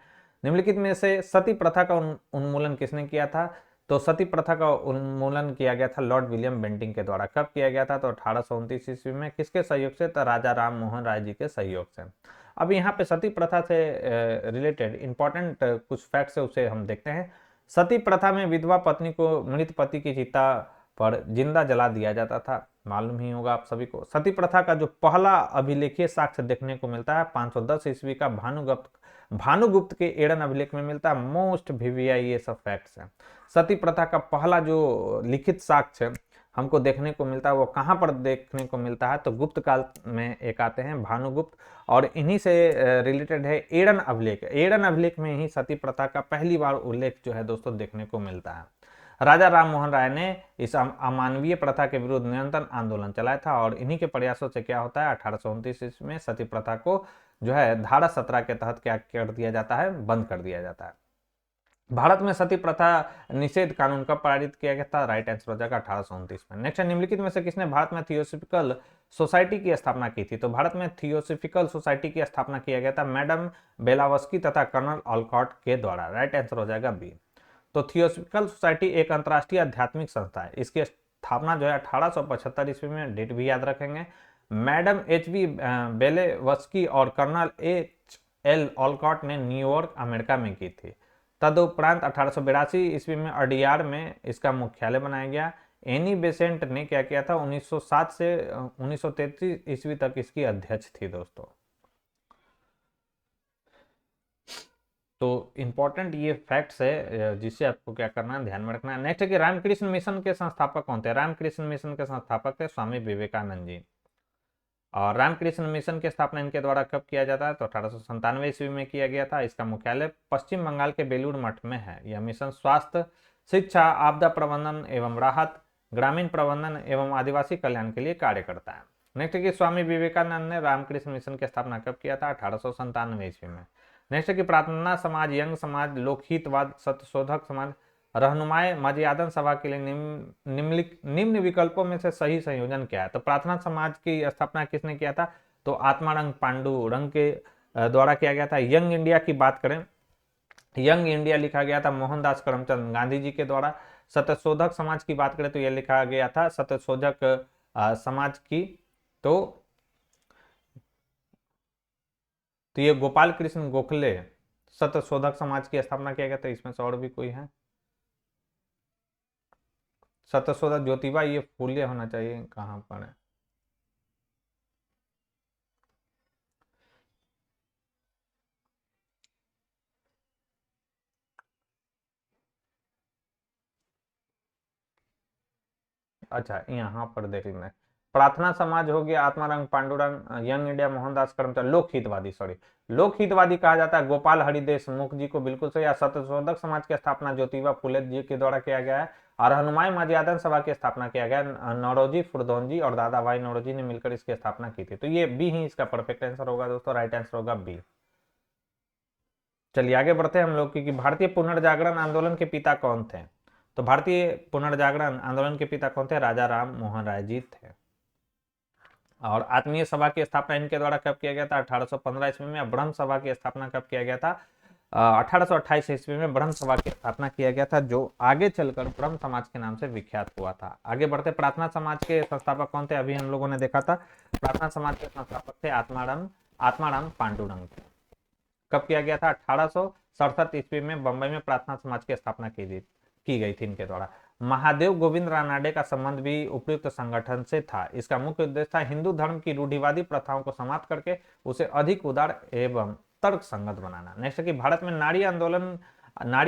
निम्नलिखित में से सती प्रथा का उन्मूलन किसने किया था? तो सती प्रथा का उन्मूलन किया गया था लॉर्ड विलियम बेंटिंग के द्वारा। कब किया गया था? तो 1829 ईस्वी में। किसके सहयोग से? तो राजा राम मोहन राय जी के सहयोग से। अब यहाँ पे सती प्रथा से रिलेटेड इंपॉर्टेंट कुछ फैक्ट्स है उसे हम देखते हैं। सती प्रथा में विधवा पत्नी को मृत पति की चिता पर जिंदा जला दिया जाता था, मालूम ही होगा आप सभी को। सती प्रथा का जो पहला अभिलेखीय साक्ष्य देखने को मिलता है 510 ईस्वी का भानुगुप्त के एड़न अभिलेख में मिलता है। मोस्ट वीवीआई ये सब फैक्ट्स हैं। सती प्रथा का पहला जो लिखित साक्ष्य हमको देखने को मिलता है वो कहाँ पर देखने को मिलता है? तो गुप्त काल में एक आते हैं भानुगुप्त और इन्हीं से रिलेटेड है एड़न अभिलेख। एड़न अभिलेख में ही सती प्रथा का पहली बार उल्लेख जो है दोस्तों देखने को मिलता है। राजा राम मोहन राय ने इस अमानवीय प्रथा के विरुद्ध निरंतर आंदोलन चलाया था और इन्हीं के प्रयासों से क्या होता है 1829 ईस्वी में सती प्रथा को जो है धारा 17 के तहत क्या कर दिया जाता है? बंद कर दिया जाता है। भारत में सती प्रथा निषेध कानून कब पारित किया गया था? राइट आंसर हो जाएगा 1829 में। नेक्स्ट, निम्नलिखित में से किसने भारत में थियोसॉफिकल सोसाइटी की स्थापना की थी? तो भारत में थियोसॉफिकल सोसाइटी की स्थापना किया गया था मैडम बेलावस्की तथा कर्नल ऑलकॉट के द्वारा। राइट आंसर हो जाएगा बी। तो थियोसॉफिकल सोसाइटी एक अंतर्राष्ट्रीय आध्यात्मिक संस्था है। इसकी स्थापना जो है 1875 ईस्वी में, डेट भी याद रखेंगे। मैडम HV बेलेवस्की और कर्नल HL ऑलकॉट ने न्यूयॉर्क अमेरिका में की थी। तदुपरांत 1882 ईस्वी में अडियार में इसका मुख्यालय बनाया गया। एनी बेसेंट ने क्या किया था? 1907 से 1933 ईस्वी तक इसकी अध्यक्ष थी दोस्तों। तो इंपॉर्टेंट ये फैक्ट्स है जिससे आपको क्या करना है, ध्यान में रखना है। नेक्स्ट है कि रामकृष्ण मिशन के संस्थापक कौन थे? रामकृष्ण मिशन के संस्थापक थे स्वामी विवेकानंद जी। और रामकृष्ण मिशन की स्थापना इनके द्वारा कब किया जाता है? तो 1897 ईस्वी में किया गया था। इसका मुख्यालय पश्चिम बंगाल के बेलूर मठ में है। यह मिशन स्वास्थ्य, शिक्षा, आपदा प्रबंधन एवं राहत, ग्रामीण प्रबंधन एवं आदिवासी कल्याण के लिए कार्य करता है। नेक्स्ट है कि स्वामी विवेकानंद ने रामकृष्ण मिशन की स्थापना कब किया था? 1897 ईस्वी में। नेक्स्ट है कि प्रार्थना समाज, यंग समाज, लोकहितवाद, सत्यशोधक समाज, रहनुमाए मर्यादन सभा के लिए निम्न विकल्पों में से सही संयोजन क्या है? तो प्रार्थना समाज की स्थापना किसने किया था? तो आत्मारंग पांडुरंग के द्वारा किया गया था। यंग इंडिया की बात करें, यंग इंडिया लिखा गया था मोहनदास करमचंद गांधी जी के द्वारा। सत्यशोधक समाज की बात करें तो यह लिखा गया था सत्यशोधक समाज की, तो ये गोपाल कृष्ण गोखले सत्यशोधक समाज की स्थापना किया गया था। इसमें से और भी कोई है? सत्यशोधक ज्योतिबा, ये फूले होना चाहिए, कहां पर है? अच्छा, यहाँ पर देख लेना। प्रार्थना समाज हो गया आत्मारंग पांडुरंग, यंग इंडिया मोहनदास करमचंद, लोकहितवादी, सॉरी, लोकहितवादी कहा जाता है गोपाल हरिदेश मुख जी को, बिल्कुल सही। या सत्यशोधक समाज की स्थापना ज्योतिबा फुले जी के द्वारा किया गया है। और हनुमान मर्यादन सभा की स्थापना किया गया नौरोजी फुरदौंजी और दादा भाई नौरोजी ने मिलकर इसकी स्थापना की थी। तो ये बी ही इसका परफेक्ट आंसर होगा दोस्तों, राइट आंसर होगा बी। चलिए आगे बढ़ते हैं हम लोग कि भारतीय पुनर्जागरण आंदोलन के पिता कौन थे? तो भारतीय पुनर्जागरण आंदोलन के पिता कौन थे? राजा राम मोहन राय जी थे। और आत्मीय सभा की स्थापना इनके द्वारा कब किया गया था? 1815 ईस्वी में। ब्रह्म सभा की स्थापना कब किया गया था? 1828 ईस्वी में ब्रह्म सभा की स्थापना किया गया था, जो आगे चलकर ब्रह्म समाज के नाम से विख्यात हुआ था। आगे बढ़ते, प्रार्थना समाज के संस्थापक कौन थे? अभी हम लोगों ने देखा था, प्रार्थना समाज के संस्थापक थे आत्माराम पांडुरंग। कब किया गया था? 1867 ईस्वी में बंबई में प्रार्थना समाज की स्थापना की गई थी इनके द्वारा। महादेव गोविंद रानाडे का संबंध भी उपयुक्त संगठन से था। इसका मुख्य उद्देश्य था हिंदू धर्म की रूढ़िवादी प्रथाओं को समाप्त करके उसे अधिक उदार एवं तर्क संगत बनाना। नेक्स्ट है कि भारत में नारी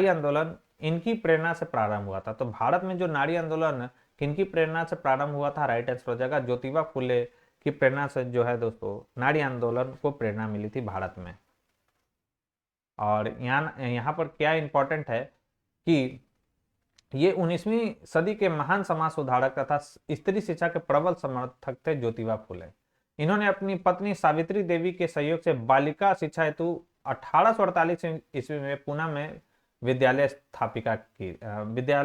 आंदोलन इनकी प्रेरणा से प्रारंभ हुआ था। तो भारत में जो नारी आंदोलन किनकी प्रेरणा से प्रारंभ हुआ था? राइट आंसर हो जाएगा ज्योतिबा फुले की प्रेरणा से जो है दोस्तों नारी आंदोलन को प्रेरणा मिली थी भारत में। और यहाँ पर क्या इंपॉर्टेंट है कि ये 19वीं सदी के महान समाज सुधारक तथा स्त्री शिक्षा के प्रबल समर्थक थे ज्योतिबा फुले। इन्होंने अपनी पत्नी सावित्री देवी के सहयोग से बालिका शिक्षा हेतु 1848 ईस्वी में पुणे में विद्यालय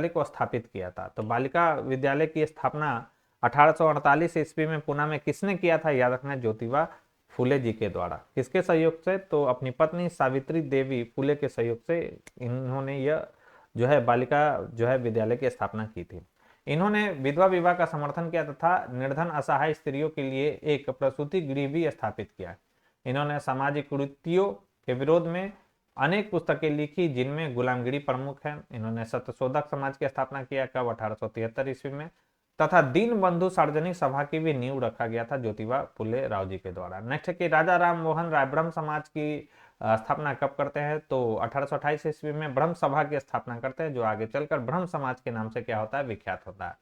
को स्थापित किया था। तो बालिका विद्यालय की स्थापना 1848 ईस्वी में पुणे में किसने किया था? याद रखना, ज्योतिबा फुले जी के द्वारा। किसके सहयोग से? तो अपनी पत्नी सावित्री देवी फुले के सहयोग से इन्होंने यह जो है बालिका जो है विद्यालय की स्थापना की थी। इन्होंने विधवा विवाह का समर्थन किया तथा निर्धन असहाय स्त्रियों के लिए एक प्रसूति गृह भी स्थापित किया। इन्होंने सामाजिक कुरीतियों के विरोध में अनेक पुस्तकें लिखी, जिनमें गुलामगिरी प्रमुख है। इन्होंने सत्यशोधक समाज की स्थापना किया कब? 1873 ईस्वी में। तथा दीन बंधु सार्वजनिक सभा की भी नींव रखा गया था ज्योतिबा फुले राव जी के द्वारा। नेक्स्ट है कि राजा राम मोहन राय ब्रह्म समाज की स्थापना कब करते हैं? तो 1828 ईस्वी में ब्रह्म सभा की स्थापना करते हैं, जो आगे चलकर ब्रह्म समाज के नाम से क्या होता है? विख्यात होता है।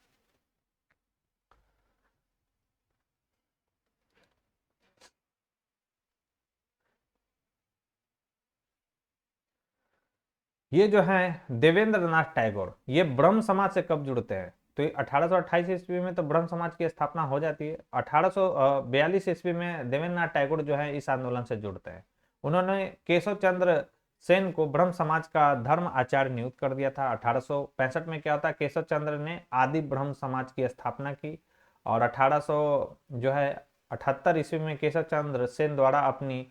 ये जो है देवेंद्र नाथ टैगोर, ये ब्रह्म समाज से कब जुड़ते हैं? तो 1828 ईस्वी में तो ब्रह्म समाज की स्थापना हो जाती है। 1842 ईस्वी में देवेंद्र नाथ टैगोर जो है इस आंदोलन से जुड़ते हैं। उन्होंने केशव चंद्र सेन को ब्रह्म समाज का धर्म आचार्य नियुक्त कर दिया था। 1865 में क्या होता है? केशव चंद्र ने आदि ब्रह्म समाज की स्थापना की। और 1878 ईस्वी में केशव चंद्र सेन द्वारा अपनी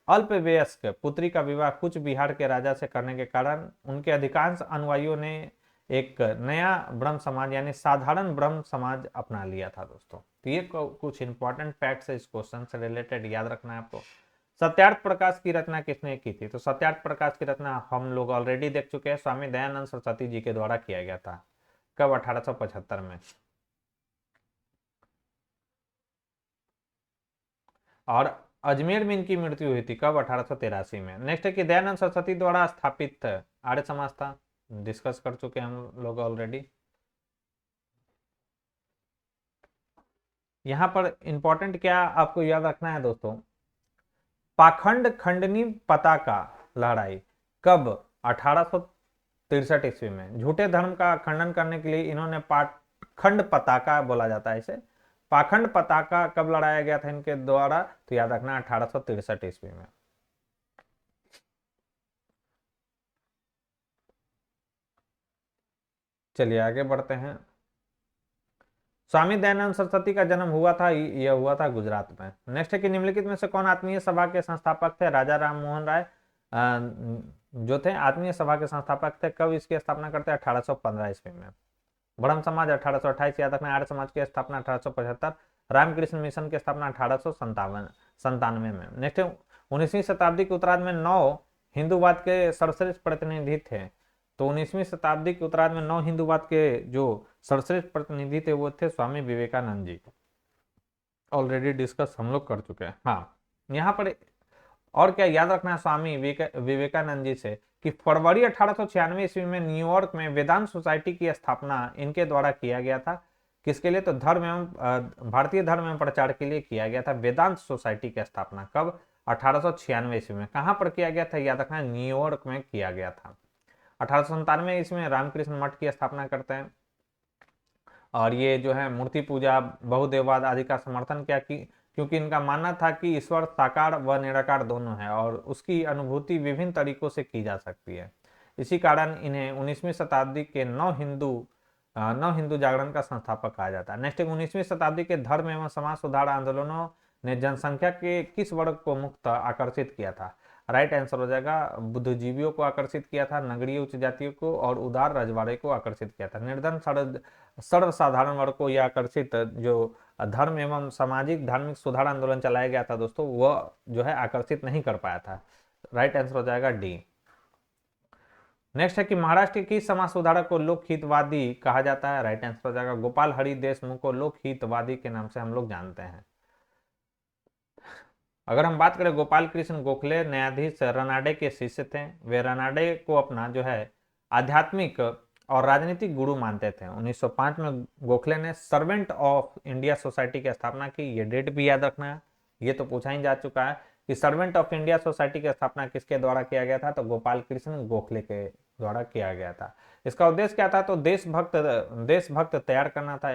अल्पवयस्क पुत्री का विवाह कुछ बिहार के राजा से करने के कारण उनके अधिकांश अनुयायियों ने एक नया ब्रह्म समाज यानी साधारण ब्रह्म समाज अपना लिया था दोस्तों। तो ये कुछ इंपॉर्टेंट फैक्ट्स है इस क्वेश्चन से रिलेटेड, याद रखना है आपको। सत्यार्थ प्रकाश की रचना किसने की थी? तो सत्यार्थ प्रकाश की रचना हम लोग ऑलरेडी देख चुके हैं, स्वामी दयानंद सरस्वती जी के द्वारा किया गया था। कब? 1875 में। और अजमेर में इनकी मृत्यु हुई थी कब? 1883 में। नेक्स्ट है कि दयानंद सरस्वती द्वारा स्थापित आर्य समाज था, डिस्कस कर चुके हैं हम लोग ऑलरेडी। यहां पर इंपॉर्टेंट क्या आपको याद रखना है दोस्तों, पाखंड खंडनी पताका लहराई कब? 1863 ईस्वी में। झूठे धर्म का खंडन करने के लिए इन्होंने पाखंड पताका बोला जाता है इसे। पाखंड पताका कब लड़ाया गया था इनके द्वारा, तो याद रखना 1863 ईस्वी में। चलिए आगे बढ़ते हैं। स्वामी दयानंद सरस्वती का जन्म हुआ था, यह हुआ था गुजरात में। नेक्स्ट है कि निम्नलिखित में से कौन आत्मीय सभा के संस्थापक थे। राजा राम मोहन राय जो थे आत्मीय सभा के संस्थापक थे। कब इसकी स्थापना करते हैं, 1815 ईस्वी में। ब्रह्म समाज 1828, याद रखना। आर्य समाज की स्थापना 1875। रामकृष्ण मिशन की स्थापना 1897 में। नेक्स्ट 19वीं शताब्दी के उत्तरार्ध में 9 हिंदूवाद के सर्वश्रेष्ठ प्रतिनिधि थे। तो 19वीं शताब्दी के उत्तरार्ध में 9 हिंदूवाद के जो सर्वश्रेष्ठ प्रतिनिधि थे वो थे स्वामी विवेकानंद जी। ऑलरेडी डिस्कस हम लोग कर चुके हैं। हाँ, यहाँ पर और क्या याद रखना है स्वामी विवेकानंद जी से कि फरवरी 1896 ईस्वी में न्यूयॉर्क में वेदांत सोसाइटी की स्थापना इनके द्वारा किया गया था। किसके लिए, तो धर्म एवं भारतीय धर्म एवं प्रचार के लिए किया गया था वेदांत सोसाइटी की स्थापना। कब, 1896 ईस्वी में। कहां पर किया गया था, याद रखना, न्यूयॉर्क में किया गया था। 1897 ईस्वी में रामकृष्ण मठ की स्थापना करते हैं और ये जो है मूर्ति पूजा, बहुदेववाद आदि का समर्थन किया क्योंकि इनका मानना था कि ईश्वर साकार व निराकार दोनों है और उसकी अनुभूति विभिन्न तरीकों से की जा सकती है। इसी कारण इन्हें 19वीं शताब्दी के नौ हिंदू जागरण का संस्थापक कहा जाता है। नेक्स्ट 19वीं शताब्दी के धर्म एवं समाज सुधार आंदोलनों ने जनसंख्या के किस वर्ग को मुक्त आकर्षित किया था। राइट आंसर हो जाएगा, बुद्धिजीवियों को आकर्षित किया था, नगरीय उच्च जातियों को और उदार रजवाड़े को आकर्षित किया था। निर्धन सर्वसाधारण वर्ग को यह आकर्षित जो धर्म एवं सामाजिक धार्मिक सुधार आंदोलन चलाया गया था दोस्तों, वह जो है आकर्षित नहीं कर पाया था। राइट आंसर हो जाएगा डी। नेक्स्ट है कि महाराष्ट्र के किस समाज सुधारक को लोक हितवादी कहा जाता है। राइट आंसर हो जाएगा गोपाल हरि देशमुख को लोक हितवादी के नाम से हम लोग जानते हैं। अगर हम बात करें गोपाल कृष्ण गोखले न्यायाधीश रनाडे के शिष्य थे। वे रनाडे को अपना जो है आध्यात्मिक और राजनीतिक गुरु मानते थे। 1905 में गोखले ने सर्वेंट ऑफ इंडिया सोसाइटी की स्थापना की। ये डेट भी याद रखना है, ये तो पूछा ही जा चुका है कि सर्वेंट ऑफ इंडिया सोसाइटी की स्थापना किसके द्वारा किया गया था, तो गोपाल कृष्ण गोखले के द्वारा किया गया था। इसका उद्देश्य क्या था, तो देशभक्त तैयार करना था।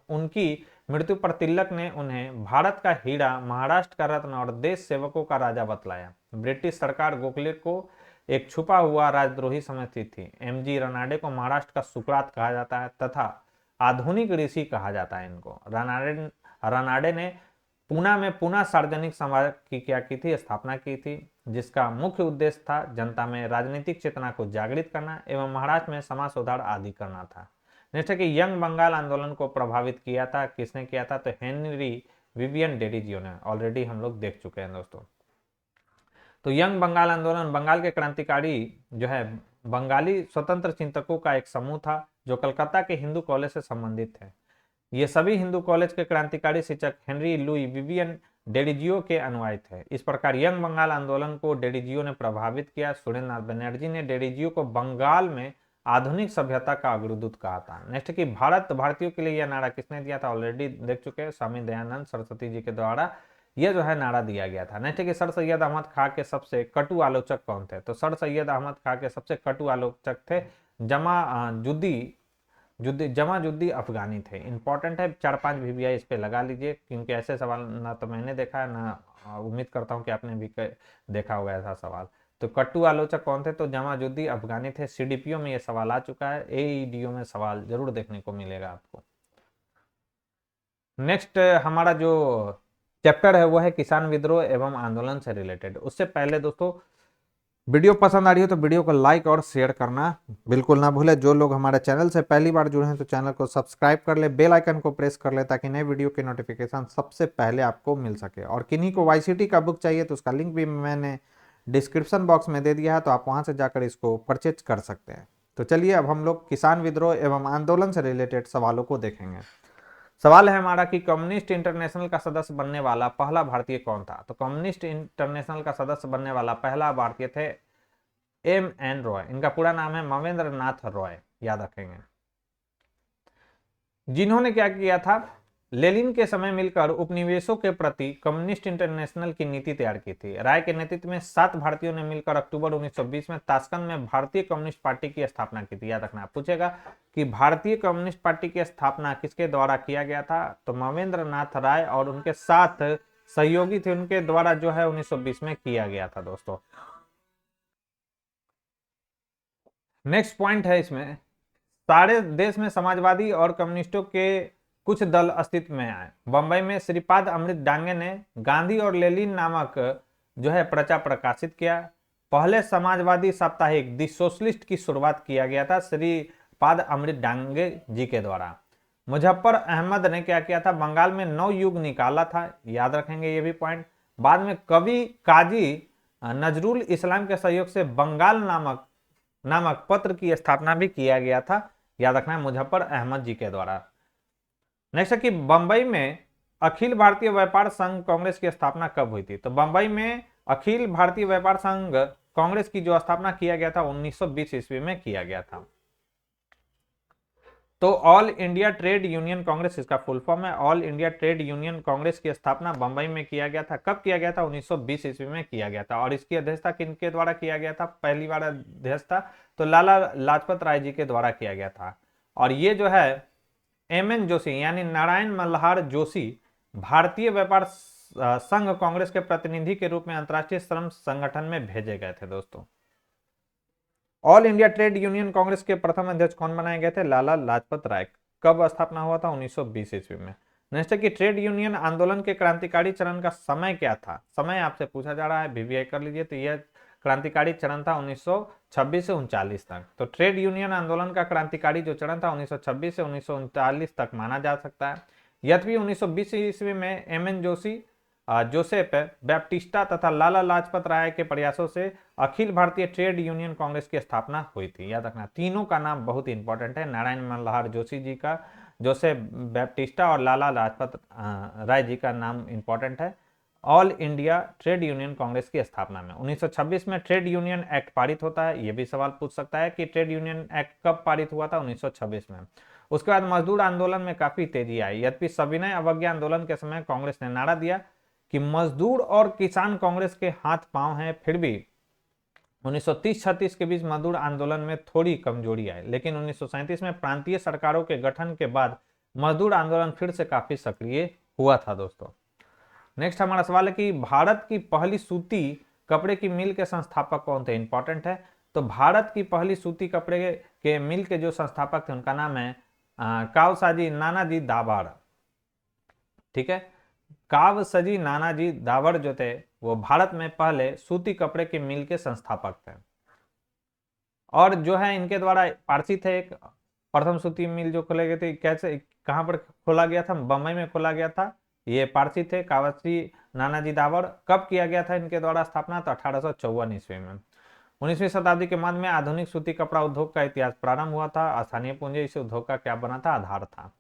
उनकी मृत्यु पर तिलक ने उन्हें भारत का हीरा, महाराष्ट्र का रत्न और देश सेवकों का राजा बतलाया। ब्रिटिश सरकार गोखले को एक छुपा हुआ राजद्रोही समझती थी। एमजी रनाडे को महाराष्ट्र का सुकरात कहा जाता है तथा आधुनिक ऋषि कहा जाता है इनको। रनाडे ने पूना में पूना सार्वजनिक समाज की क्या की थी, स्थापना की थी, जिसका मुख्य उद्देश्य था जनता में राजनीतिक चेतना को जागृत करना एवं महाराष्ट्र में समाज सुधार आदि करना था। नेक्स्ट है कि यंग बंगाल आंदोलन को प्रभावित किया था, किसने किया था, तो हेनरी विवियन डेरिजियो ने। ऑलरेडी हम लोग देख चुके हैं दोस्तों। तो यंग बंगाल आंदोलन बंगाल के क्रांतिकारी जो है बंगाली स्वतंत्र चिंतकों का एक समूह था जो कलकत्ता के हिंदू कॉलेज से संबंधित थे। ये सभी हिंदू कॉलेज के क्रांतिकारी शिक्षक हेनरी लुई विवियन डेरिजियो के अनुयायी थे। इस प्रकार यंग बंगाल आंदोलन को डेरिजियो ने प्रभावित किया। सुरेंद्रनाथ बनर्जी ने डेरिजियो को बंगाल में आधुनिक सभ्यता का अग्रदूत कहा था। नेक्स्ट कि भारत भारतीयों के लिए यह नारा किसने दिया था, ऑलरेडी देख चुके हैं, स्वामी दयानंद सरस्वती जी के द्वारा यह जो है नारा दिया गया था। नेक्स्ट कि सर सैयद अहमद खां के सबसे कटु आलोचक कौन थे, तो सर सैयद अहमद खां के सबसे कटु आलोचक थे जमाजुद्दी अफगानी थे। इंपॉर्टेंट है, 4-5 VBI इस पे लगा लीजिए क्योंकि ऐसे सवाल ना तो मैंने देखा है ना उम्मीद करता हूं कि आपने भी देखा होगा ऐसा सवाल। तो कट्टू आलोचक कौन थे, तो जमाजुद्दी अफगानी थे। CDPO में ये सवाल आ चुका है, AEDO में सवाल जरूर देखने को मिलेगा आपको। नेक्स्ट हमारा जो चैप्टर है वो है किसान विद्रोह एवं आंदोलन से रिलेटेड। उससे पहले दोस्तों वीडियो पसंद आ रही हो तो वीडियो को लाइक और शेयर करना बिल्कुल ना भूले। जो लोग हमारे चैनल से पहली बार जुड़े हैं तो चैनल को सब्सक्राइब कर ले, बेल आइकन को प्रेस कर ले ताकि नए वीडियो के नोटिफिकेशन सबसे पहले आपको मिल सके। और किन्हीं को YCT का बुक चाहिए तो उसका लिंक भी मैंने डिस्क्रिप्शन बॉक्स में दे दिया है, तो आप वहां से जाकर इसको परचेज कर सकते हैं। तो चलिए अब हम लोग किसान विद्रोह एवं आंदोलन से रिलेटेड सवालों को देखेंगे। सवाल है हमारा कि कम्युनिस्ट इंटरनेशनल का सदस्य बनने वाला पहला भारतीय कौन था, तो कम्युनिस्ट इंटरनेशनल का सदस्य बनने वाला पहला भारतीय थे M.N. रॉय। इनका पूरा नाम है मवेंद्र नाथ रॉय, याद रखेंगे। जिन्होंने क्या किया था, लेनिन के समय मिलकर उपनिवेशों के प्रति कम्युनिस्ट इंटरनेशनल की नीति तैयार की थी। राय के नेतृत्व में 7 भारतीयों ने मिलकर अक्टूबर 1920 में ताशकंद में भारतीय कम्युनिस्ट पार्टी की स्थापना की थी। याद रखना, पूछेगा कि भारतीय कम्युनिस्ट पार्टी की स्थापना किसके द्वारा किया गया था, तो मवेंद्र नाथ राय और उनके 7 सहयोगी थे, उनके द्वारा जो है 1920 में किया गया था दोस्तों। नेक्स्ट पॉइंट है इसमें, सारे देश में समाजवादी और कम्युनिस्टों के कुछ दल अस्तित्व में आए। बंबई में श्रीपाद अमृत डांगे ने गांधी और लेनिन नामक जो है पर्चा प्रकाशित किया। पहले समाजवादी साप्ताहिक दी सोशलिस्ट की शुरुआत किया गया था श्रीपाद अमृत डांगे जी के द्वारा। मुजफ्फर अहमद ने क्या किया था, बंगाल में नवयुग निकाला था, याद रखेंगे ये भी पॉइंट। बाद में कवि काजी नजरुल इस्लाम के सहयोग से बंगाल नामक पत्र की स्थापना भी किया गया था, याद रखना है, मुजफ्फर अहमद जी के द्वारा। नेक्स्ट है कि बंबई में अखिल भारतीय व्यापार संघ कांग्रेस की स्थापना कब हुई थी, तो बंबई में अखिल भारतीय व्यापार संघ कांग्रेस की जो स्थापना किया गया था 1920 ईस्वी में किया गया था। तो all India trade union Congress इसका फुल फॉर्म है। All India trade union Congress की स्थापना बंबई में किया गया था। कब किया गया था, 1920 ईस्वी में किया गया था। और इसकी अध्यक्षता किनके द्वारा किया गया था, पहली बार अध्यक्षता तो लाला लाजपत राय जी के द्वारा किया गया था। और ये जो है एमएन जोशी यानी नारायण मल्हार जोशी भारतीय व्यापार संघ कांग्रेस के प्रतिनिधि के रूप में अंतर्राष्ट्रीय श्रम संगठन में भेजे गए थे दोस्तों। All India trade union Congress के प्रथम अध्यक्ष कौन बनाए गए थे, लाला लाजपत राय। कब स्थापना हुआ था, 1920 ईस्वी में। नेक्स्ट है कि ट्रेड यूनियन आंदोलन के क्रांतिकारी चरण का समय क्या था, समय आपसे पूछा जा रहा है, वीवीआई कर लीजिए। तो यह क्रांतिकारी चरण था 1926 से 1939 तक। तो ट्रेड यूनियन आंदोलन का क्रांतिकारी जो चरण था 1926 से 1939 तक माना जा सकता है। यद्यपि 1920 ईस्वी में एमएन जोशी, जोसेफ बैप्टिस्टा तथा लाला लाजपत राय के प्रयासों से अखिल भारतीय ट्रेड यूनियन कांग्रेस की स्थापना हुई थी। याद रखना, तीनों का नाम बहुत इंपॉर्टेंट है, नारायण मल्हार जोशी जी का, जोसेफ बैप्टिस्टा और लाला लाजपत राय जी का नाम इंपॉर्टेंट है। All India trade union Congress की स्थापना में 1926 में ट्रेड यूनियन एक्ट पारित होता है। यह भी सवाल पूछ सकता है कि ट्रेड यूनियन एक्ट कब पारित हुआ था, 1926 में। उसके बाद मजदूर आंदोलन में काफी तेजी आई। यद्यपि सविनय अवज्ञा आंदोलन के समय कांग्रेस ने नारा दिया कि मजदूर और किसान कांग्रेस के हाथ पांव हैं, फिर भी 1930-36 के बीच मजदूर आंदोलन में थोड़ी कमजोरी आई। लेकिन 1937 में प्रांतीय सरकारों के गठन के बाद मजदूर आंदोलन फिर से काफी सक्रिय हुआ था दोस्तों। नेक्स्ट हमारा सवाल है कि भारत की पहली सूती कपड़े की मिल के संस्थापक कौन थे, इंपॉर्टेंट है। तो भारत की पहली सूती कपड़े के मिल के जो संस्थापक थे उनका नाम है कावसाजी नानाजी दाभाड़। ठीक है, कावसजी नानाजी दाभाड़ जो थे वो भारत में पहले सूती कपड़े के मिल के संस्थापक थे। और जो है इनके द्वारा पारसी थे, एक प्रथम सूती मिल जो खोले गए थे, कैसे कहां पर खोला गया था, बंबई में खोला गया था। ये पारसी थे, कावसी नानाजी दाभाड़। कब किया गया था इनके द्वारा स्थापना, तो 1854 ईस्वी में। 19वीं शताब्दी के मध्य में आधुनिक सूती कपड़ा उद्योग का इतिहास प्रारंभ हुआ था। स्थानीय पूंजी इस उद्योग का क्या बना था, आधार था।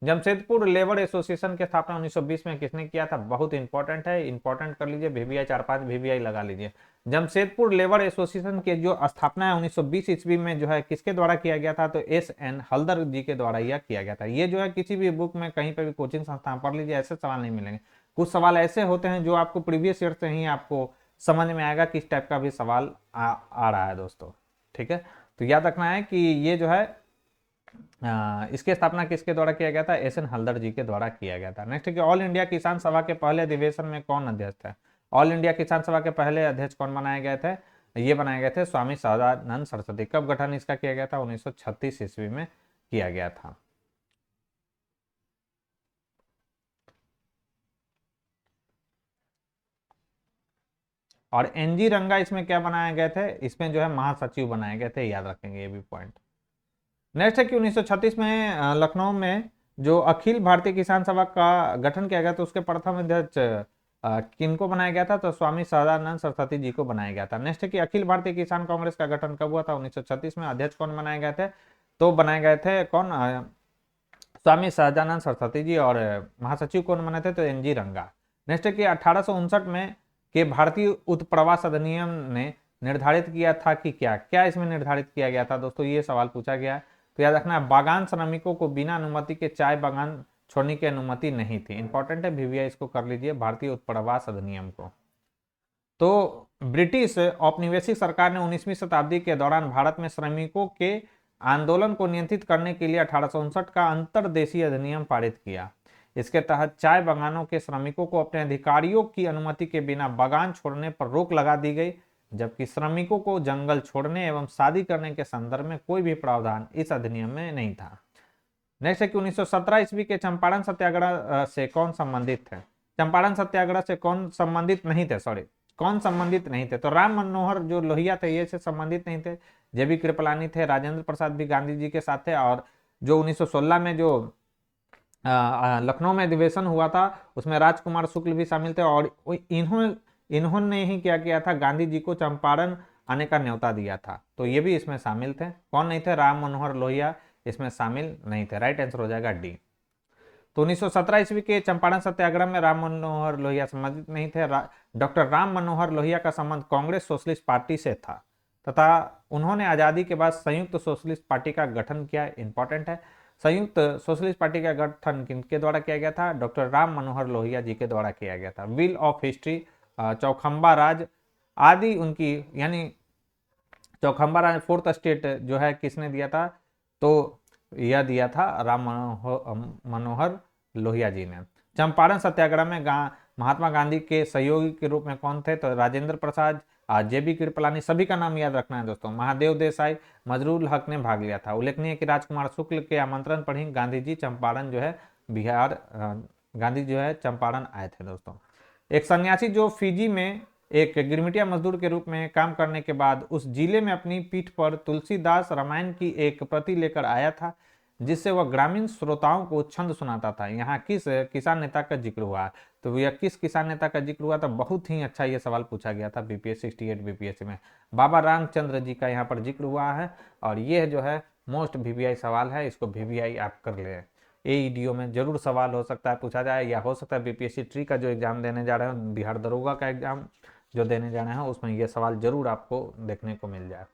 जमशेदपुर लेबर एसोसिएशन की स्थापना 1920 में किसने किया था, बहुत इंपॉर्टेंट है, इंपॉर्टेंट कर लीजिए, वीवीआई 4-5 वीवीआई लगा लीजिए। जमशेदपुर लेबर एसोसिएशन की जो स्थापना है 1920 ईस्वी में जो है किसके द्वारा किया गया था, तो एस.एन. हल्दर जी के द्वारा यह किया गया था। ये जो है किसी भी बुक में कहीं पर भी कोचिंग संस्थान पढ़ लीजिए, ऐसे सवाल नहीं मिलेंगे। कुछ सवाल ऐसे होते हैं जो आपको प्रीवियस ईयर से ही आपको समझ में आएगा किस टाइप का भी सवाल आ रहा है दोस्तों। ठीक है, तो याद रखना है कि ये जो है इसकी स्थापना किसके द्वारा किया गया था, एस.एन. हल्दर जी के द्वारा किया गया था। नेक्स्ट है कि ऑल इंडिया किसान सभा के पहले अधिवेशन में कौन अध्यक्ष थे। ऑल इंडिया किसान सभा के पहले अध्यक्ष कौन बनाए गए थे, ये बनाए गए थे स्वामी सदानंद सरस्वती। कब गठन इसका किया गया था, 1936 ईस्वी में किया गया था। और एनजी रंगा इसमें क्या बनाए गए थे, इसमें जो है महासचिव बनाए गए थे, याद रखेंगे ये भी पॉइंट। नेक्स्ट है कि 1936 में लखनऊ में जो अखिल भारतीय किसान सभा का गठन किया गया तो उसके प्रथम अध्यक्ष किनको बनाया गया था, तो स्वामी सदानंद सरस्वती जी को बनाया गया था। नेक्स्ट है कि अखिल भारतीय किसान कांग्रेस का गठन कब हुआ था, 1936 में। अध्यक्ष कौन बनाए गए थे, तो बनाए गए थे कौन, स्वामी सदानंद सरस्वती जी। और महासचिव कौन बने थे, तो एनजी रंगा। नेक्स्ट है कि 1859 में के भारतीय उत्प्रवास अधिनियम ने निर्धारित किया था कि क्या क्या इसमें निर्धारित किया गया था दोस्तों, ये सवाल पूछा गया है। तो याद रखना है, बागान श्रमिकों को बिना अनुमति के चाय बागान छोड़ने की अनुमति नहीं थी। इंपॉर्टेंट है, वीवीआई इसको कर लीजिए, भारतीय उत्प्रवास अधिनियम को। तो ब्रिटिश औपनिवेशिक सरकार ने 19वीं शताब्दी के दौरान भारत में श्रमिकों के आंदोलन को नियंत्रित करने के लिए 1859 का अंतर्देशीय अधिनियम पारित किया। इसके तहत चाय बागानों के श्रमिकों को अपने अधिकारियों की अनुमति के बिना बागान छोड़ने पर रोक लगा दी गई, जबकि श्रमिकों को जंगल छोड़ने एवं शादी करने के संदर्भ में कोई भी प्रावधान इस अधिनियम में नहीं था। नेक्स्ट है कि 1917 ईस्वी के चंपारण सत्याग्रह से कौन संबंधित थे? चंपारण सत्याग्रह से कौन संबंधित नहीं थे? कौन संबंधित नहीं थे? तो राम मनोहर जो लोहिया थे ये से संबंधित नहीं थे, जेबी कृपलानी थे, राजेंद्र प्रसाद भी गांधी जी के साथ थे, और जो 1916 में जो लखनऊ में अधिवेशन हुआ था उसमें राजकुमार शुक्ल भी शामिल थे, और इन्होंने ही क्या किया था, गांधी जी को चंपारण आने का न्योता दिया था। तो ये भी इसमें शामिल थे। कौन नहीं थे? राम मनोहर लोहिया इसमें शामिल नहीं थे। राइट आंसर हो जाएगा डी। तो 1917 ईस्वी के चंपारण सत्याग्रह में राम मनोहर लोहिया संबंधित नहीं थे। डॉक्टर राम मनोहर लोहिया का संबंध कांग्रेस सोशलिस्ट पार्टी से था तथा उन्होंने आजादी के बाद संयुक्त सोशलिस्ट पार्टी का गठन किया। इंपॉर्टेंट है, संयुक्त सोशलिस्ट पार्टी का गठन किनके द्वारा किया गया था? डॉक्टर राम मनोहर लोहिया जी के द्वारा किया गया था। व्हील ऑफ हिस्ट्री, चौखंबा राज आदि उनकी, यानी चौखंबा राज फोर्थ स्टेट जो है किसने दिया था? तो यह दिया था राम मनोहर लोहिया जी ने। चंपारण सत्याग्रह में महात्मा गांधी के सहयोगी के रूप में कौन थे? तो राजेंद्र प्रसाद, जेबी कृपलानी, सभी का नाम याद रखना है दोस्तों। महादेव देसाई, मजरूल हक ने भाग लिया था। उल्लेखनीय कि राजकुमार शुक्ल के आमंत्रण पर ही गांधी जी चंपारण जो है गांधी जो है चंपारण आए थे दोस्तों। एक सन्यासी जो फिजी में एक गिरमिटिया मजदूर के रूप में काम करने के बाद उस जिले में अपनी पीठ पर तुलसीदास रामायण की एक प्रति लेकर आया था, जिससे वह ग्रामीण श्रोताओं को छंद सुनाता था। यहाँ किस किसान नेता का जिक्र हुआ? तो यह किस किसान नेता का जिक्र हुआ था? बहुत ही अच्छा ये सवाल पूछा गया था बीपीएस 68 बीपीएससी में। बाबा रामचंद्र जी का यहाँ पर जिक्र हुआ है, और ये जो है मोस्ट वीवीआई सवाल है, इसको वीवीआई आप कर ले। एईडीओ में जरूर सवाल हो सकता है पूछा जाए, या हो सकता है बीपीएससी ट्री का जो एग्जाम देने जा रहे हैं, बिहार दरोगा का एग्जाम जो देने जा रहे हैं, उसमें यह सवाल जरूर आपको देखने को मिल जाए।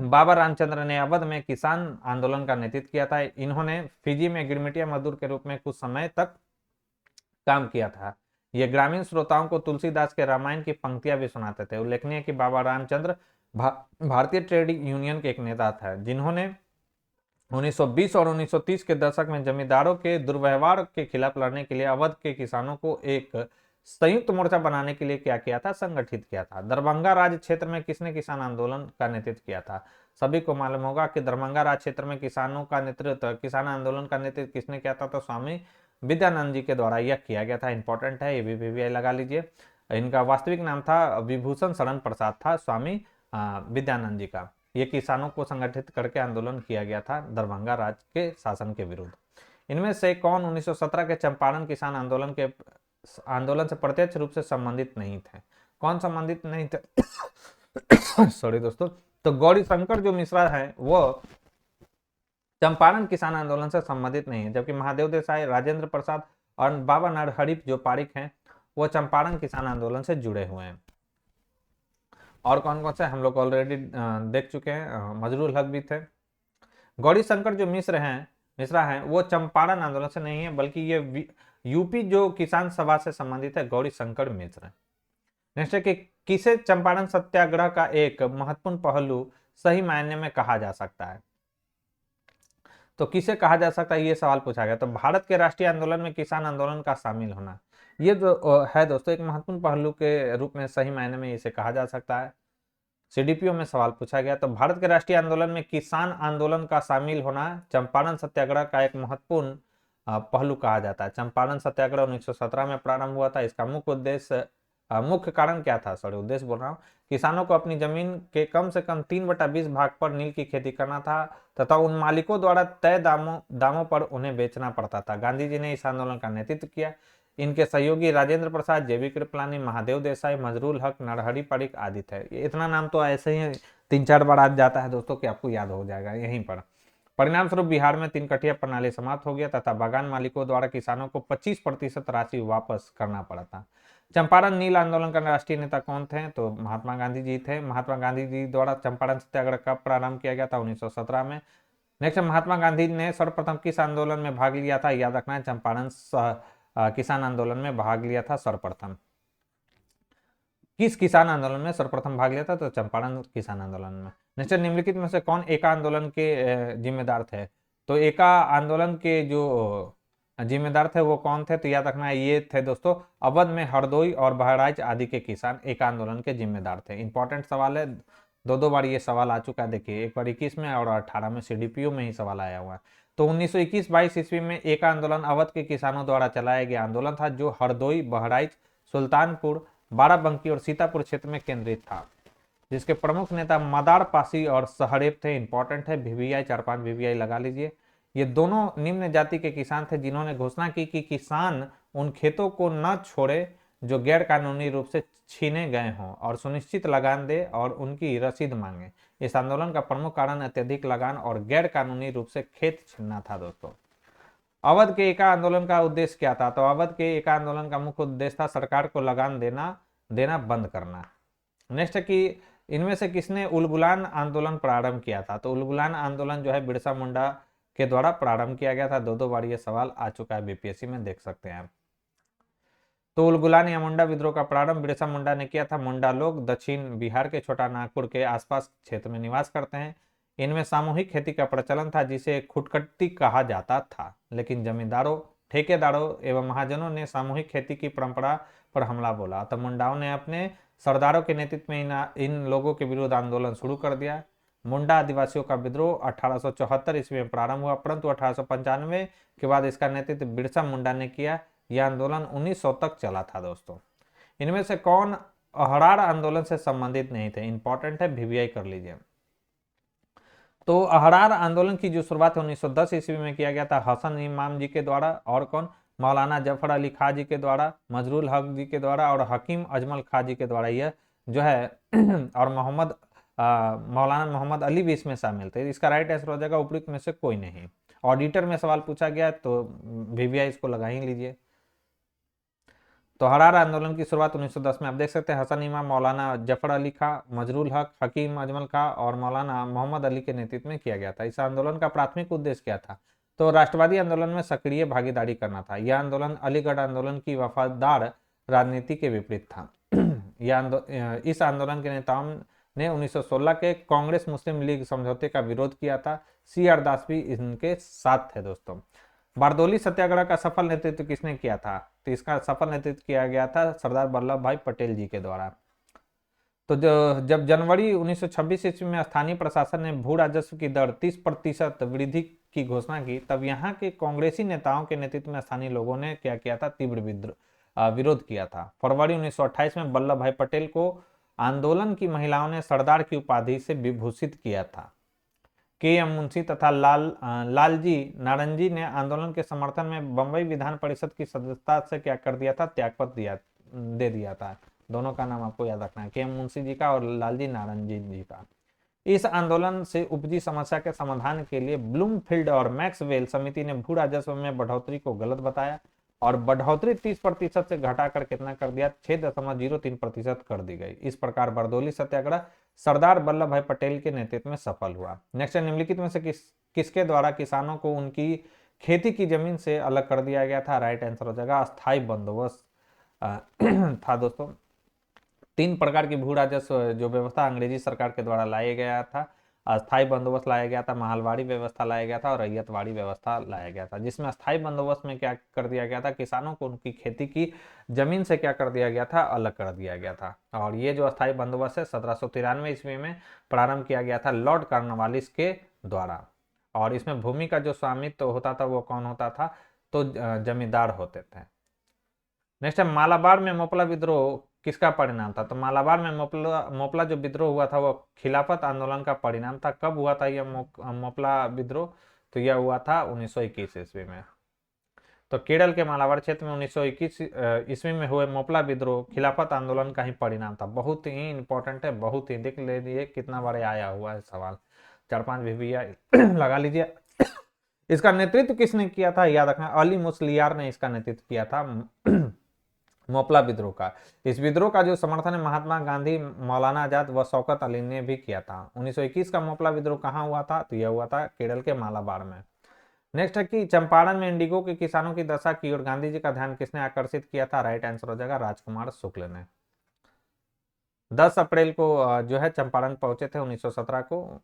बाबा रामचंद्र ने अवध में किसान आंदोलन का नेतृत्व किया था। इन्होंने फिजी में गिरमिटिया मजदूर के रूप में कुछ समय तक काम किया था। ये ग्रामीण श्रोताओं को तुलसीदास के रामायण की पंक्तियां भी सुनाते थे। उल्लेखनीय कि बाबा रामचंद्र भारतीय ट्रेड यूनियन के एक नेता था, जिन्होंने 1920 और 1930 के दशक में जमींदारों के दुर्व्यवहार के खिलाफ लड़ने के लिए अवध के किसानों को एक संयुक्त मोर्चा बनाने के लिए क्या किया था? संगठित किया था। दरभंगा राज्य क्षेत्र में किसने किसान आंदोलन का नेतृत्व किया था? सभी को मालूम होगा कि दरभंगा राज्य क्षेत्र में किसानों का नेतृत्व, किसान आंदोलन का नेतृत्व किसने किया था? तो स्वामी विद्यानंद जी के द्वारा यह किया गया था। इंपॉर्टेंट है, ये भी वीवीआई लगा लीजिए। इनका वास्तविक नाम था विभूषण शरण प्रसाद था, स्वामी विद्यानंद जी का। ये किसानों को संगठित करके आंदोलन किया गया था दरभंगा राज्य के शासन के विरुद्ध। इनमें से कौन 1917 के चंपारण किसान आंदोलन से प्रत्यक्ष रूप से संबंधित नहीं थे? कौन संबंधित नहीं थे? सॉरी दोस्तों। तो गौरी शंकर जो मिश्रा है वो चंपारण किसान आंदोलन से संबंधित नहीं है, जबकि महादेव देसाई, राजेंद्र प्रसाद और बाबा नरहरि जो पारिक हैं वो चंपारण किसान आंदोलन से जुड़े हुए हैं। और कौन कौन से हम लोग ऑलरेडी देख चुके हैं, मजरूल हक भी थे। गौरी शंकर जो मिश्रा हैं वो चंपारण आंदोलन से नहीं है, बल्कि ये यूपी जो किसान सभा से संबंधित है, गौरी शंकर मिश्र। नेक्स्ट है कि किसे चंपारण सत्याग्रह का एक महत्वपूर्ण पहलू सही मायने में कहा जा सकता है? तो किसे कहा जा सकता है, ये सवाल पूछा गया। तो भारत के राष्ट्रीय आंदोलन में किसान आंदोलन का शामिल होना, ये जो है दोस्तों एक महत्वपूर्ण पहलू के रूप में सही मायने में इसे कहा जा सकता है। सीडीपीओ में सवाल पूछा गया। तो भारत के राष्ट्रीय आंदोलन में किसान आंदोलन का शामिल होना चंपारण सत्याग्रह का एक महत्वपूर्ण पहलू कहा जाता है। चंपारण सत्याग्रह 1917 में प्रारंभ हुआ था। इसका मुख्य कारण क्या था? उद्देश्य बोल रहा हूँ, किसानों को अपनी जमीन के कम से कम 3/20 भाग पर नील की खेती करना था तथा उन मालिकों द्वारा तय दामों पर उन्हें बेचना पड़ता था। गांधी जी ने इस आंदोलन का नेतृत्व किया। इनके सहयोगी राजेंद्र प्रसाद, जेबी कृपलानी, महादेव देसाई, मजरूल हक, नरहरि पारिक आदि थे। इतना नाम तो ऐसे ही 3-4 बार आ जाता है दोस्तों कि आपको याद हो जाएगा यहीं पर। परिणाम स्वरूप बिहार में 3 कटिया प्रणाली समाप्त हो गया तथा बागान मालिकों द्वारा किसानों को 25% राशि वापस करना पड़ा था। चंपारण नील आंदोलन का राष्ट्रीय नेता कौन थे? तो महात्मा गांधी जी थे। महात्मा गांधी जी द्वारा चंपारण सत्याग्रह कब प्रारंभ किया गया था? 1917 में। नेक्स्ट, महात्मा गांधी ने सर्वप्रथम किस आंदोलन में भाग लिया था? याद रखना है, चंपारण किसान आंदोलन में भाग लिया था सर्वप्रथम। किस किसान आंदोलन में सर्वप्रथम भाग लिया था? तो चंपारण किसान आंदोलन में। नेक्स्ट, निम्नलिखित में से कौन एका आंदोलन के जिम्मेदार थे? तो एका आंदोलन के जो जिम्मेदार थे वो कौन थे? तो याद रखना है, ये थे दोस्तों अवध में हरदोई और बहराइच आदि के किसान एका आंदोलन के जिम्मेदार थे। इंपॉर्टेंट सवाल है, दो बार ये सवाल आ चुका है। देखिए, एक बार 21 में और 18 में CDPO में ही सवाल आया हुआ है। तो 1921-22 ईस्वी में एका आंदोलन अवध के किसानों द्वारा चलाया गया आंदोलन था, जो हरदोई, बहराइच, सुल्तानपुर, बाराबंकी और सीतापुर क्षेत्र में केंद्रित था, जिसके प्रमुख नेता मदार पासी और सहरेब थे। इंपॉर्टेंट है, VVI 4-5 VVI लगा लीजिए। ये दोनों निम्न जाति के किसान थे जिन्होंने घोषणा की कि किसान उन खेतों को न छोड़े जो गैर कानूनी रूप से छीने गए हों और सुनिश्चित लगान दे और उनकी रसीद मांगे। इस आंदोलन का प्रमुख कारण अत्यधिक लगान और गैर कानूनी रूप से खेत छीनना था। दोस्तों, अवध के एका आंदोलन का उद्देश्य क्या था? तो अवध के एका आंदोलन का मुख्य उद्देश्य था सरकार को लगान देना बंद करना। नेक्स्ट, कि इनमें से किसने उलगुलान आंदोलन प्रारंभ किया था? तो उलगुलान आंदोलन जो है बिरसा मुंडा के द्वारा प्रारंभ किया गया था। दो बार ये सवाल आ चुका है BPSC में, देख सकते हैं आप। तो उलगुलान या मुंडा विद्रोह का प्रारंभ बिरसा मुंडा ने किया था। मुंडा लोग दक्षिण बिहार के छोटा नागपुर के आसपास क्षेत्र में निवास करते हैं। इनमें सामूहिक खेती का प्रचलन था, जिसे खुटकट्टी कहा जाता था, लेकिन जमींदारों, ठेकेदारों एवं महाजनों ने सामूहिक खेती की परंपरा पर हमला बोला। तो मुंडाओं ने अपने सरदारों के नेतृत्व में इन लोगों के विरुद्ध आंदोलन शुरू कर दिया। मुंडा आदिवासियों का विद्रोह 1874 ईस्वी में प्रारंभ हुआ, परंतु 1895 के बाद इसका नेतृत्व बिरसा मुंडा ने किया। यह आंदोलन 1900 तक चला था। दोस्तों, इनमें से कौन अहरार आंदोलन से संबंधित नहीं थे? इंपॉर्टेंट है, VVI कर लीजिए। तो अहरार आंदोलन की जो शुरुआत 1910 ईस्वी में किया गया था हसन इमाम जी के द्वारा, और कौन? मौलाना जफर अली खां जी के द्वारा, मजरुल हक जी के द्वारा और हकीम अजमल खां जी के द्वारा यह जो है और मौलाना मोहम्मद अली भी इसमें शामिल थे। इसका राइट आंसर हो जाएगा उपयुक्त में से कोई नहीं। ऑडिटर में सवाल पूछा गया तो VVI इसको लगा ही लीजिए। तो अहरार आंदोलन की शुरुआत 1910 में आप देख सकते हैं हसन इमाम, मौलाना जफर अली खां, मजरुल हक, हकीम अजमल खां और मौलाना मोहम्मद अली के नेतृत्व में किया गया था। इस आंदोलन का प्राथमिक उद्देश्य क्या था? तो राष्ट्रवादी आंदोलन में सक्रिय भागीदारी करना था। यह आंदोलन अलीगढ़ आंदोलन की वफादार राजनीति के विपरीत था। इस आंदोलन के नेताओं ने 1916 के कांग्रेस मुस्लिम लीग समझौते का विरोध किया था। CR दास भी इनके साथ थे। दोस्तों, बारदोली सत्याग्रह का सफल नेतृत्व किसने किया था? तो इसका सफल नेतृत्व किया गया था सरदार वल्लभ भाई पटेल जी के द्वारा। तो जब जनवरी 1926 ईस्वी में स्थानीय प्रशासन ने भू राजस्व की दर 30% वृद्धि की घोषणा की, तब यहाँ के कांग्रेसी नेताओं के नेतृत्व में स्थानीय लोगों ने क्या किया था? तीव्र विरोध किया था। फरवरी 1928 में वल्लभ भाई पटेल को आंदोलन की महिलाओं ने सरदार की उपाधि से विभूषित किया था। KM मुंशी तथा लालजी नारंगी ने आंदोलन के समर्थन में बंबई विधान परिषद की सदस्यता से क्या कर दिया था? त्यागपत्र दे दिया था। दोनों का नाम आपको याद रखना है, KM मुंशी जी का और लालजी नारंगी जी का। इस आंदोलन से उपजी समस्या के समाधान के लिए ब्लूमफील्ड और मैक्सवेल समिति ने भू राजस्व में बढ़ोतरी को गलत बताया और बढ़ोतरी 30% से घटाकर कितना कर दिया? 6.03% कर दी गई। इस प्रकार बारदोली सत्याग्रह सरदार वल्लभ भाई पटेल के नेतृत्व में सफल हुआ। नेक्स्ट, निम्नलिखित में से किसके द्वारा किसानों को उनकी खेती की जमीन से अलग कर दिया गया था? राइट आंसर हो जाएगा अस्थायी बंदोबस्त था। दोस्तों, 3 प्रकार की भू राजस्व जो व्यवस्था अंग्रेजी सरकार के द्वारा लाया गया था। अस्थायी बंदोबस्त लाया गया था, महलवाड़ी व्यवस्था लाया गया था और रैयतवाड़ी व्यवस्था लाया गया था। जिसमें अस्थायी बंदोबस्त में क्या कर दिया गया था? किसानों को उनकी खेती की जमीन से क्या कर दिया गया था? अलग कर दिया गया था। और ये जो अस्थायी बंदोबस्त है 1793 ईस्वी में प्रारंभ किया गया था लॉर्ड कॉर्नवालिस के द्वारा। और इसमें भूमि का जो स्वामित्व होता था वो कौन होता था? तो जमींदार होते थे। नेक्स्ट है मालाबार में मोपला विद्रोह किसका परिणाम था? तो मालाबार में मोपला जो विद्रोह हुआ था वो खिलाफत आंदोलन का परिणाम था। कब हुआ था यह मोपला विद्रोह? तो यह हुआ था 1921 ईस्वी में। तो केरल के मालाबार क्षेत्र में 1921 ईस्वी में हुए मोपला विद्रोह खिलाफत आंदोलन का ही परिणाम था। बहुत ही इंपॉर्टेंट है, बहुत ही देख लीजिए कितना बार आया हुआ है सवाल। 4-5 VVI लगा लीजिए। इसका नेतृत्व किसने किया था? याद रखना, अली मुसलियार ने इसका नेतृत्व किया था। मोपला विद्रोह का। इस विद्रोह का जो समर्थन है महात्मा गांधी, मौलाना आजाद व शौकत अली ने भी किया था। 1921 का मोपला विद्रोह कहाँ हुआ था? तो यह हुआ था केरल के मालाबार में। नेक्स्ट है कि चंपारण में इंडिगो के किसानों की दशा की ओर गांधी जी का ध्यान किसने आकर्षित किया था? राइट आंसर हो जाएगा राजकुमार शुक्ल ने। 10 अप्रैल को जो है चंपारण पहुंचे थे 1917 को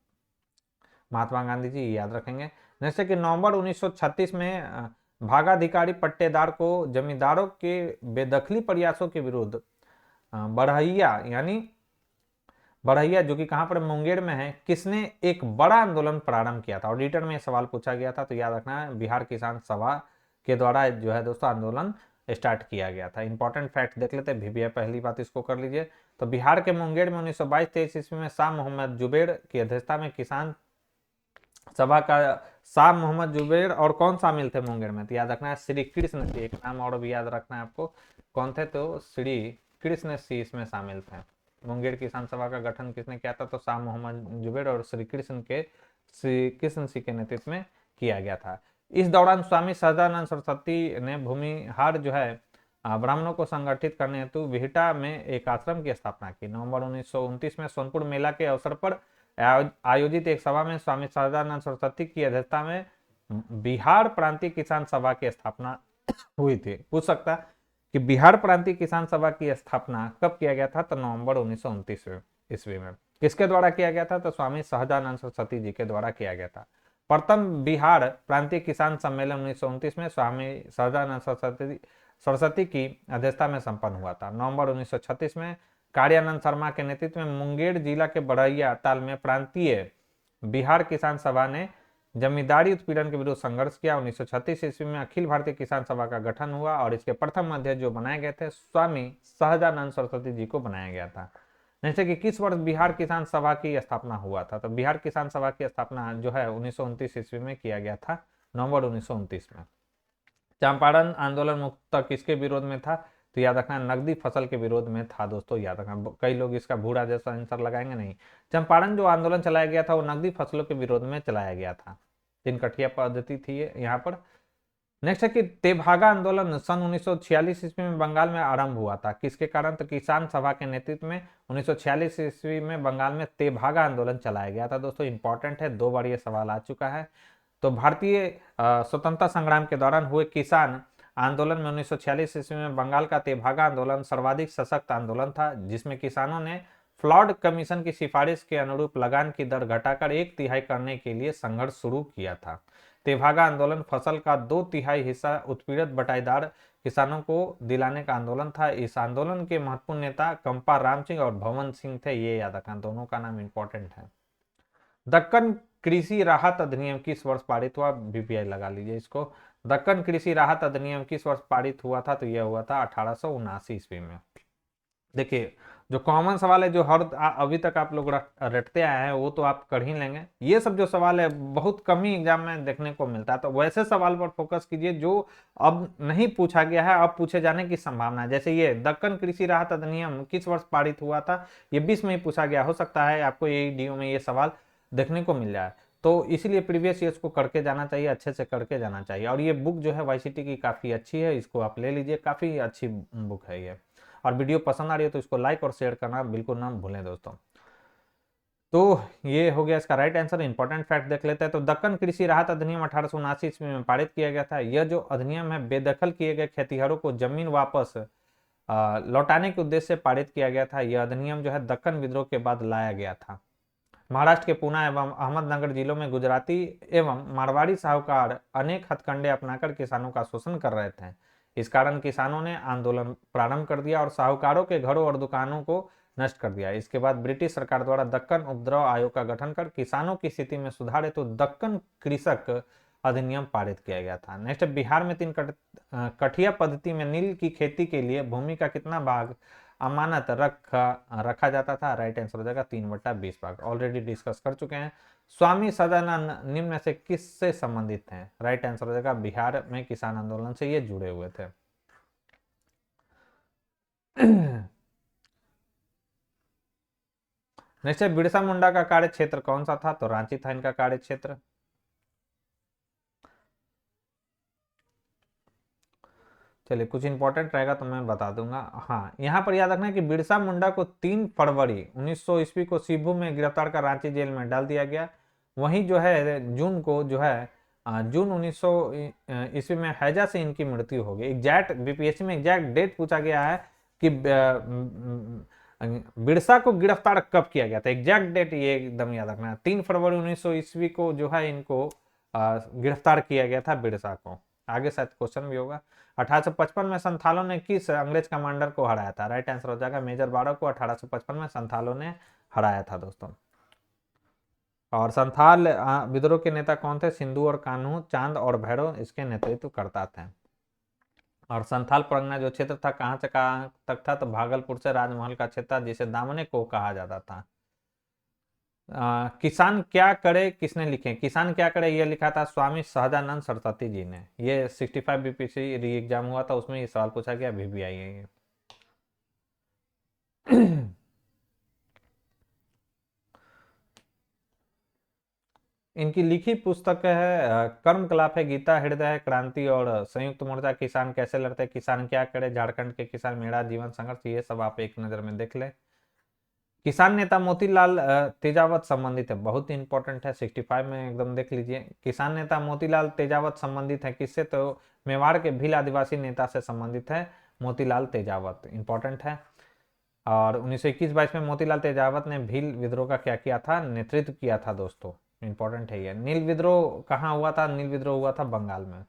महात्मा गांधी जी, याद रखेंगे। जैसे कि नवंबर 1936 में भागाधिकारी पट्टेदार को जमींदारों के बेदखली प्रयासों के विरुद्ध बढ़ैया यानी बढ़ैया जो कि कहां पर मुंगेर में है, किसने एक बड़ा आंदोलन प्रारंभ किया था? ऑडिटर में सवाल पूछा गया था, तो याद रखना है बिहार किसान सभा के द्वारा जो है दोस्तों आंदोलन स्टार्ट किया गया था। इंपॉर्टेंट फैक्ट देख लेते हैं, भी पहली बात इसको कर लीजिए। तो बिहार के मुंगेर में 1922-23 ईस्वी में शाह मोहम्मद जुबेर की अध्यक्षता में किसान सभा का शाह मोहम्मद जुबेर और कौन शामिल थे मुंगेर में? तो याद रखना है श्री कृष्ण सिंह, एक नाम और भी याद रखना है आपको, कौन थे? तो श्री कृष्ण सिंह इसमें शामिल थे। मुंगेर किसान सभा का गठन किसने किया था? तो शाह मोहम्मद जुबेर और श्री कृष्ण सिंह के नेतृत्व में किया गया था। इस दौरान स्वामी सहजानंद सरस्वती ने भूमिहार जो है ब्राह्मणों को संगठित करने हेतु बिहटा में एक आश्रम की स्थापना की। नवंबर 1929 में सोनपुर मेला के अवसर पर आयोजित एक सभा में स्वामी सहजानंद सरस्वती की अध्यक्षता में बिहार प्रांतीय किसान सभा की स्थापना हुई थी। पूछ सकता कि बिहार प्रांतीय किसान सभा की स्थापना कब किया गया था? तो नवंबर 1929 ईस्वी में। किसके द्वारा किया गया था? तो स्वामी सहजानंद सरस्वती जी के द्वारा किया गया था। प्रथम बिहार प्रांतीय किसान सम्मेलन 1929 में स्वामी सहजानंद सरस्वती की अध्यक्षता में संपन्न हुआ था। नवंबर 1936 में कार्यानंद शर्मा के नेतृत्व में मुंगेर जिला के बढ़ैया ताल में प्रांतीय बिहार किसान सभा ने जमींदारी उत्पीड़न के विरुद्ध संघर्ष किया। 1936 ईस्वी में अखिल भारतीय किसान सभा का गठन हुआ और इसके प्रथम अध्यक्ष जो बनाए गए थे स्वामी सहजानंद सरस्वती जी को बनाया गया था। जैसे कि किस वर्ष बिहार किसान सभा की स्थापना हुआ था? तो बिहार किसान सभा की स्थापना जो है 1929 ईस्वी में किया गया था, नवंबर 1929 में। चंपारण आंदोलन मुख्यतः किसके विरोध में था? तो याद रखना नकदी फसल के विरोध में था दोस्तों, याद रखना। कई लोग इसका भूरा जैसा आंसर लगाएंगे, नहीं। चंपारण जो आंदोलन चलाया गया था वो नकदी फसलों के विरोध में चलाया गया था। तीन कठिया पद्धति थी यहाँ पर। नेक्स्ट है कि तेभागा आंदोलन सन 1946 ईस्वी में बंगाल में आरंभ हुआ था, किसके कारण? तो किसान सभा के नेतृत्व में 1946 ईस्वी में बंगाल में तेभागा आंदोलन चलाया गया था। दोस्तों इंपॉर्टेंट है, 2 बार ये सवाल आ चुका है। तो भारतीय स्वतंत्रता संग्राम के दौरान हुए किसान आंदोलन में 1946 ईस्वी में बंगाल का तेभागा आंदोलन सर्वाधिक सशक्त आंदोलन था, जिसमें किसानों ने फ्लॉड कमीशन की सिफारिश के अनुरूप लगान की दर घटाकर 1/3 करने के लिए संघर्ष शुरू किया था। तेभागा आंदोलन फसल का 2/3 हिस्सा उत्पीड़ित बटाईदार किसानों को दिलाने का आंदोलन था। इस आंदोलन के महत्वपूर्ण नेता कंपा राम सिंह और भवन सिंह थे, ये याद रखना, दोनों का नाम इंपॉर्टेंट है। दक्कन कृषि राहत अधिनियम किस वर्ष पारित हुआ? बीपीआई लगा लीजिए इसको। दक्कन कृषि राहत अधिनियम किस वर्ष पारित हुआ था? तो यह हुआ था 1879 ईस्वी में। देखिए जो कॉमन सवाल है जो हर अभी तक आप लोग रटते आए हैं वो तो आप कर ही लेंगे। ये सब जो सवाल है बहुत कम ही एग्जाम में देखने को मिलता है, तो वैसे सवाल पर फोकस कीजिए जो अब नहीं पूछा गया है, अब पूछे जाने की संभावना है। जैसे ये दक्कन कृषि राहत अधिनियम किस वर्ष पारित हुआ था, ये 20 में ही पूछा गया, हो सकता है आपको ये डी में ये सवाल देखने को मिल जाए, तो इसीलिए प्रीवियस ईयर्स को करके जाना चाहिए, अच्छे से करके जाना चाहिए। और ये बुक जो है वाईसीटी की काफ़ी अच्छी है, इसको आप ले लीजिए, काफ़ी अच्छी बुक है ये। और वीडियो पसंद आ रही है तो इसको लाइक और शेयर करना बिल्कुल ना भूलें दोस्तों। तो ये हो गया इसका राइट आंसर। इंपॉर्टेंट फैक्ट देख लेते हैं। तो दक्कन कृषि राहत अधिनियम 1879 ईस्वी में पारित किया गया था। यह जो अधिनियम है बेदखल किए गए खेतिहरों को जमीन वापस लौटाने के उद्देश्य से पारित किया गया था। यह अधिनियम जो है दक्कन विद्रोह के बाद लाया गया था। महाराष्ट्र के पूना एवं अहमदनगर जिलों में गुजराती एवं मारवाड़ी साहूकार अनेक हथकंडे अपनाकर किसानों का शोषण कर रहे थे। इस कारण किसानों ने आंदोलन प्रारंभ कर दिया और साहूकारों के घरों और दुकानों को नष्ट कर दिया। इसके बाद ब्रिटिश सरकार द्वारा दक्कन उपद्रव आयोग का गठन कर किसानों की स्थिति में सुधार हेतु दक्कन कृषक अधिनियम पारित किया गया था। नेक्स्ट, बिहार में 3 कठिया पद्धति में नील की खेती के लिए भूमि का कितना भाग अमानत रखा जाता था? राइट आंसर हो जाएगा 3/20 भाग। ऑलरेडी डिस्कस कर चुके हैं। स्वामी सदानंद निम्न में से किससे संबंधित हैं? राइट आंसर हो जाएगा बिहार में किसान आंदोलन से ये जुड़े हुए थे। नेक्स्ट है बिरसा मुंडा का कार्य क्षेत्र कौन सा था? तो रांची था इनका कार्य क्षेत्र। चलिए कुछ इंपॉर्टेंट रहेगा तो मैं बता दूंगा। हाँ, यहाँ पर याद रखना है कि बिरसा मुंडा को 3 फरवरी 1900 ईस्वी को सिब्बू में गिरफ्तार कर रांची जेल में डाल दिया गया। वहीं जो है जून को जो है जून 1900 ईस्वी में हैजा से इनकी मृत्यु हो गई। एग्जैक्ट बीपीएससी में एग्जैक्ट डेट पूछा गया है कि बिरसा को गिरफ्तार कब किया गया था, एग्जैक्ट डेट ये एकदम याद रखना है। 3 फरवरी 1900 ईस्वी को जो है इनको गिरफ्तार किया गया था बिरसा को। आगे शायद क्वेश्चन भी होगा। 1855 में संथालों ने किस अंग्रेज कमांडर को हराया था? राइट आंसर हो जाएगा मेजर बारो को 1855 में संथालों ने हराया था दोस्तों। और संथाल विद्रोह के नेता कौन थे? सिंधु और कान्हू, चांद और भैरव इसके नेतृत्व करता थे। और संथाल परगना जो क्षेत्र था कहाँ से कहाँ तक था? तो भागलपुर से राजमहल का क्षेत्र था, जिसे दामने को कहा जाता था। किसान क्या करे किसने लिखे? किसान क्या करे ये लिखा था स्वामी सहजानंद सरस्वती जी ने। ये 65 बीपीसी री एग्जाम हुआ था, उसमें ये सवाल पूछा गया, अभी भी आई है ये। इनकी लिखी पुस्तक है कर्मकलाप है, गीता हृदय है, क्रांति और संयुक्त मोर्चा, किसान कैसे लड़ते, किसान क्या करे, झारखंड के किसान, मेरा जीवन संघर्ष, ये सब आप एक नजर में देख ले। किसान नेता मोतीलाल तेजावत संबंधित है, बहुत इंपॉर्टेंट है, 65 में एकदम देख लीजिए। किसान नेता मोतीलाल तेजावत संबंधित है किससे? तो मेवाड़ के भील आदिवासी नेता से संबंधित है मोतीलाल तेजावत, इंपॉर्टेंट है। और 1921-22 में मोतीलाल तेजावत ने भील विद्रोह का क्या किया था? नेतृत्व किया था दोस्तों, इंपॉर्टेंट है ये। नील विद्रोह कहाँ हुआ था? नील विद्रोह हुआ था बंगाल में।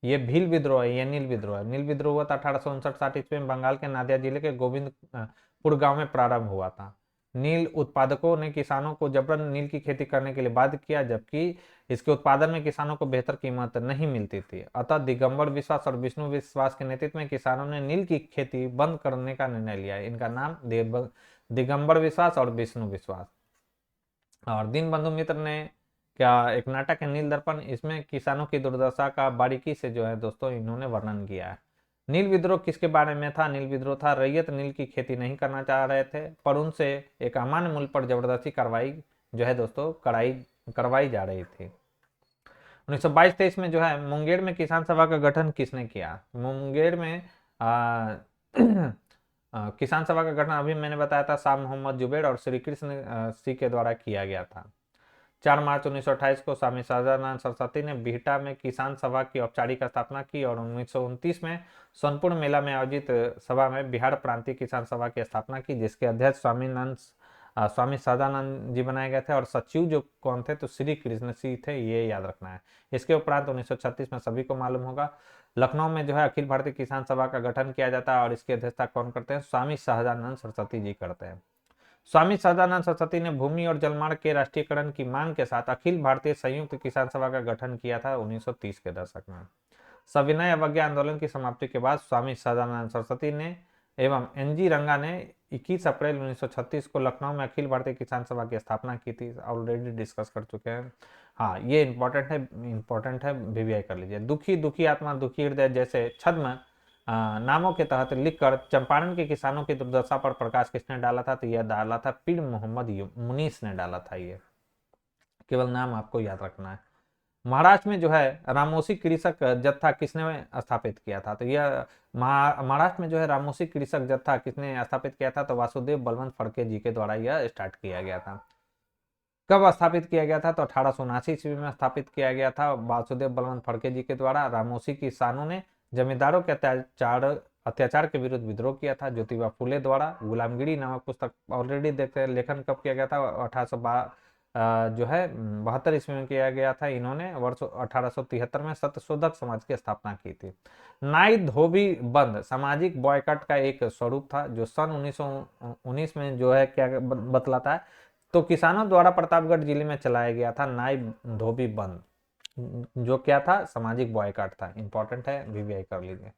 ये भील विद्रोह है, ये नील विद्रोह है। नील विद्रोह हुआ था 1859-60 ईस्वी में बंगाल के नादिया जिले के गोविंदपुर गांव में प्रारंभ हुआ था। नील उत्पादकों ने किसानों को जबरन नील की खेती करने के लिए बाध्य किया, जबकि इसके उत्पादन में किसानों को बेहतर कीमत नहीं मिलती थी। अतः दिगंबर विश्वास और विष्णु विश्वास के नेतृत्व में किसानों ने नील की खेती बंद करने का निर्णय लिया। इनका नाम दिगंबर विश्वास और विष्णु विश्वास। और दीनबंधु मित्र ने क्या एक नाटक है नील दर्पण, इसमें किसानों की दुर्दशा का बारीकी से जो है दोस्तों इन्होंने वर्णन किया है। नील विद्रोह किसके बारे में था? नील विद्रोह था रैयत नील की खेती नहीं करना चाह रहे थे, पर उनसे एक अमान्य मूल्य पर जबरदस्ती कार्रवाई जो है दोस्तों करवाई जा रही थी। 1922-23 में जो है मुंगेर में किसान सभा का गठन किसने किया? मुंगेर में किसान सभा का गठन अभी मैंने बताया था शाह मोहम्मद जुबैर और श्री कृष्ण सी के द्वारा किया गया था। 4 मार्च 1928 को स्वामी सहजानंद सरस्वती ने बिहटा में किसान सभा की औपचारिक स्थापना की और 1929 में सोनपुर मेला में आयोजित सभा में बिहार प्रांतीय किसान सभा की स्थापना की, जिसके अध्यक्ष स्वामी सहजानंद जी बनाए गए थे। और सचिव जो कौन थे? तो श्री कृष्ण सिंह थे, ये याद रखना है। इसके उपरांत 1936 में सभी को मालूम होगा लखनऊ में जो है अखिल भारतीय किसान सभा का गठन किया जाता है और इसकी अध्यक्षता कौन करते हैं? स्वामी सहजानंद सरस्वती जी करते हैं। स्वामी सहजानंद सरस्वती ने भूमि और जलमार्ग के राष्ट्रीयकरण की मांग के साथ अखिल भारतीय संयुक्त किसान सभा का गठन किया था 1930 के दशक में। सविनय अवज्ञा आंदोलन की समाप्ति के बाद स्वामी सहजानंद सरस्वती ने एवं एनजी रंगा ने 21 अप्रैल 1936 को लखनऊ में अखिल भारतीय किसान सभा की स्थापना की थी, ऑलरेडी डिस्कस कर चुके हैं। हाँ, ये इंपॉर्टेंट है, वीवीआई कर लीजिए। दुखी दुखी आत्मा दुखी हृदय जैसे छद्म नामों के तहत लिखकर चंपारण के किसानों की दुर्दशा पर प्रकाश किसने डाला था? तो यह डाला था पीर मोहम्मद मुनीस ने डाला था। ये केवल नाम आपको याद रखना है। महाराष्ट्र में जो है रामोसी कृषक जत्था किसने स्थापित किया था? तो यह महाराष्ट्र में जो है रामोसी कृषक जत्था किसने स्थापित किया था? तो वासुदेव बलवंत फड़के जी के द्वारा यह स्टार्ट किया गया था। कब स्थापित किया गया था? तो 1879 ईस्वी में स्थापित किया गया था वासुदेव बलवंत फड़के जी के द्वारा। रामोसी किसानों ने जमींदारों के अत्याचार के विरुद्ध विद्रोह किया था। ज्योतिबा फुले द्वारा गुलामगिरी नामक पुस्तक ऑलरेडी देखते हैं, लेखन कब किया गया था? 1872 जो है 72 ईस्वी में किया गया था। इन्होंने वर्ष 1873 में सत्यशोधक समाज की स्थापना की थी। नाई धोबी बंद सामाजिक बॉयकॉट का एक स्वरूप था जो सन 1919 में जो है क्या बतलाता है? तो किसानों द्वारा प्रतापगढ़ जिले में चलाया गया था नाई धोबी बंद, जो क्या था? सामाजिक बॉयकॉट था। इंपॉर्टेंट है, वीवीआई कर लीजिए।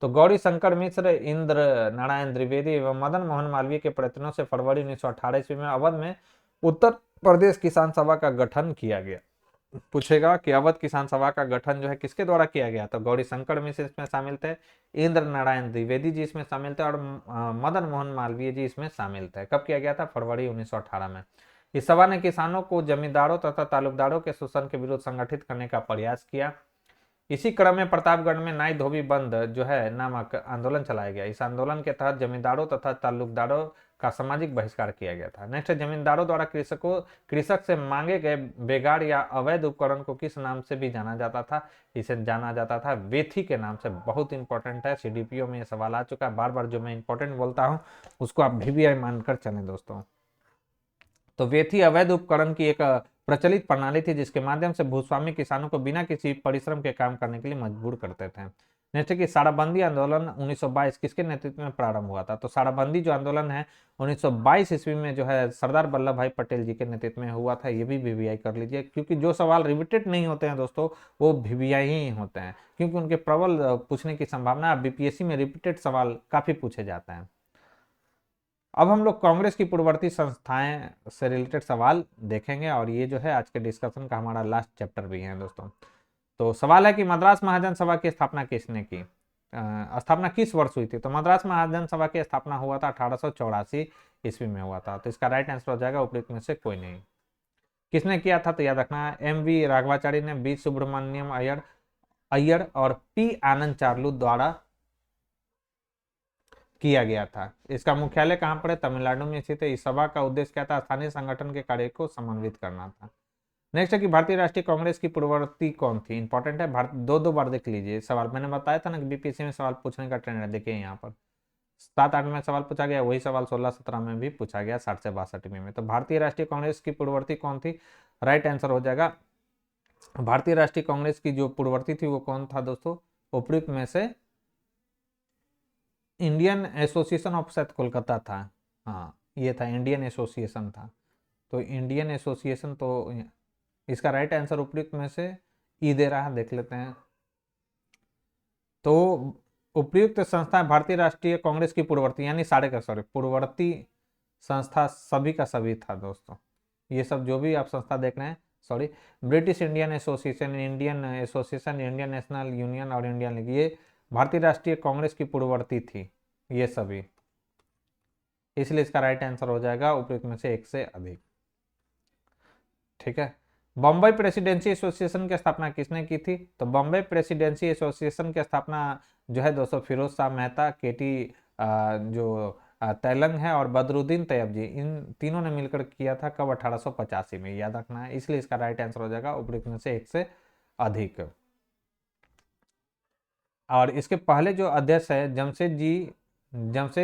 तो गौरी शंकर मिश्र, इंद्र नारायण द्विवेदी एवं मदन मोहन मालवीय के प्रयत्नों से फरवरी 1918 ईस्वी में अवध में उत्तर प्रदेश किसान सभा का गठन किया गया। पूछेगा कि अवध किसान सभा का गठन जो है किसके द्वारा किया गया? तो गौरी शंकर मिश्र इसमें शामिल थे, इंद्र नारायण द्विवेदी जी इसमें शामिल थे और मदन मोहन मालवीय जी इसमें शामिल थे। कब किया गया था? फरवरी 1918 में। इस सभा ने किसानों को जमींदारों तथा तालुकदारों के शोषण के विरुद्ध संगठित करने का प्रयास किया। इसी क्रम में प्रतापगढ़ में नाई धोबी बंद जो है नामक आंदोलन चलाया गया। इस आंदोलन के तहत जमींदारों तथा ताल्लुकदारों का सामाजिक बहिष्कार किया गया था। नेक्स्ट, जमींदारों द्वारा कृषक से मांगे गए बेगार या अवैध उपकरण को किस नाम से भी जाना जाता था? इसे जाना जाता था वेथी के नाम से। बहुत इंपॉर्टेंट है, सीडीपीओ में यह सवाल आ चुका है। बार बार जो मैं इंपॉर्टेंट बोलता हूँ उसको आप VVI मानकर चलें दोस्तों। तो वेथी अवैध उपकरण की एक प्रचलित प्रणाली थी जिसके माध्यम से भूस्वामी किसानों को बिना किसी परिश्रम के काम करने के लिए मजबूर करते थे। नेक्स्ट कि साड़ाबंदी आंदोलन 1922 किसके नेतृत्व में प्रारंभ हुआ था? तो साड़ाबंदी जो आंदोलन है 1922 ईस्वी में जो है सरदार वल्लभ भाई पटेल जी के नेतृत्व में हुआ था। ये भी VVI कर लीजिए, क्योंकि जो सवाल रिपीटेड नहीं होते हैं दोस्तों वो VVI ही होते हैं, क्योंकि उनके प्रबल पूछने की संभावना। BPSC में रिपीटेड सवाल काफी पूछे जाते हैं। अब हम लोग कांग्रेस की पूर्ववर्ती संस्थाएं से रिलेटेड सवाल देखेंगे और ये जो है आज के डिस्कशन का हमारा लास्ट चैप्टर भी है दोस्तों। तो सवाल है कि मद्रास महाजन सभा की स्थापना किसने की? स्थापना किस वर्ष हुई थी? तो मद्रास महाजन सभा की स्थापना हुआ था 1884 ईस्वी में हुआ था। तो इसका राइट आंसर हो जाएगा उपयुक्त में से कोई नहीं। किसने किया था? तो याद रखना MV राघवाचारी ने, B सुब्रमण्यम अय्यर और P आनंद चार्लू द्वारा किया गया था। इसका मुख्यालय कहां पर है? तमिलनाडु में स्थित है। इस सभा का उद्देश्य क्या था? स्थानीय संगठन के कार्य को समन्वित करना था। नेक्स्ट है कि भारतीय राष्ट्रीय कांग्रेस की पूर्ववर्ती कौन थी? इंपॉर्टेंट है, दो बार देख लीजिए सवाल। मैंने बताया था ना कि BPSC में सवाल पूछने का ट्रेंड है। देखिए यहाँ पर 7-8 में सवाल पूछा गया, वही सवाल 16-17 में भी पूछा गया, 60 से 62 में। तो भारतीय राष्ट्रीय कांग्रेस की पूर्ववर्ती कौन थी? राइट आंसर हो जाएगा भारतीय राष्ट्रीय कांग्रेस की जो पूर्ववर्ती थी वो कौन था दोस्तों? उपयुक्त में से इंडियन एसोसिएशन ऑफ शायद कोलकाता था। हाँ, ये था, इंडियन एसोसिएशन था। तो इंडियन एसोसिएशन, तो इसका राइट आंसर उपयुक्त में से ई दे रहा है, देख लेते हैं। तो उपयुक्त संस्था भारतीय राष्ट्रीय कांग्रेस की पूर्ववर्ती यानी पूर्ववर्ती संस्था सभी का सभी था दोस्तों। ये सब जो भी आप संस्था देख रहे हैं, British Indian association, Indian association, Indian national union और इंडियन लीग, ये भारतीय राष्ट्रीय कांग्रेस की पूर्ववर्ती थी ये सभी। इसलिए इसका राइट आंसर हो जाएगा उपयुक्त में से एक से अधिक। ठीक है। बॉम्बे प्रेसिडेंसी एसोसिएशन की स्थापना किसने की थी? तो बॉम्बे प्रेसिडेंसी एसोसिएशन की स्थापना जो है दोस्तों फिरोज शाह मेहता, KT जो तैलंग है और बदरुद्दीन तैयब जी, इन तीनों ने मिलकर किया था। कब? 1885 में, याद रखना है। इसलिए इसका राइट आंसर हो जाएगा उपयुक्त में से एक से अधिक। और इसके पहले जो अध्यक्ष है जमशेद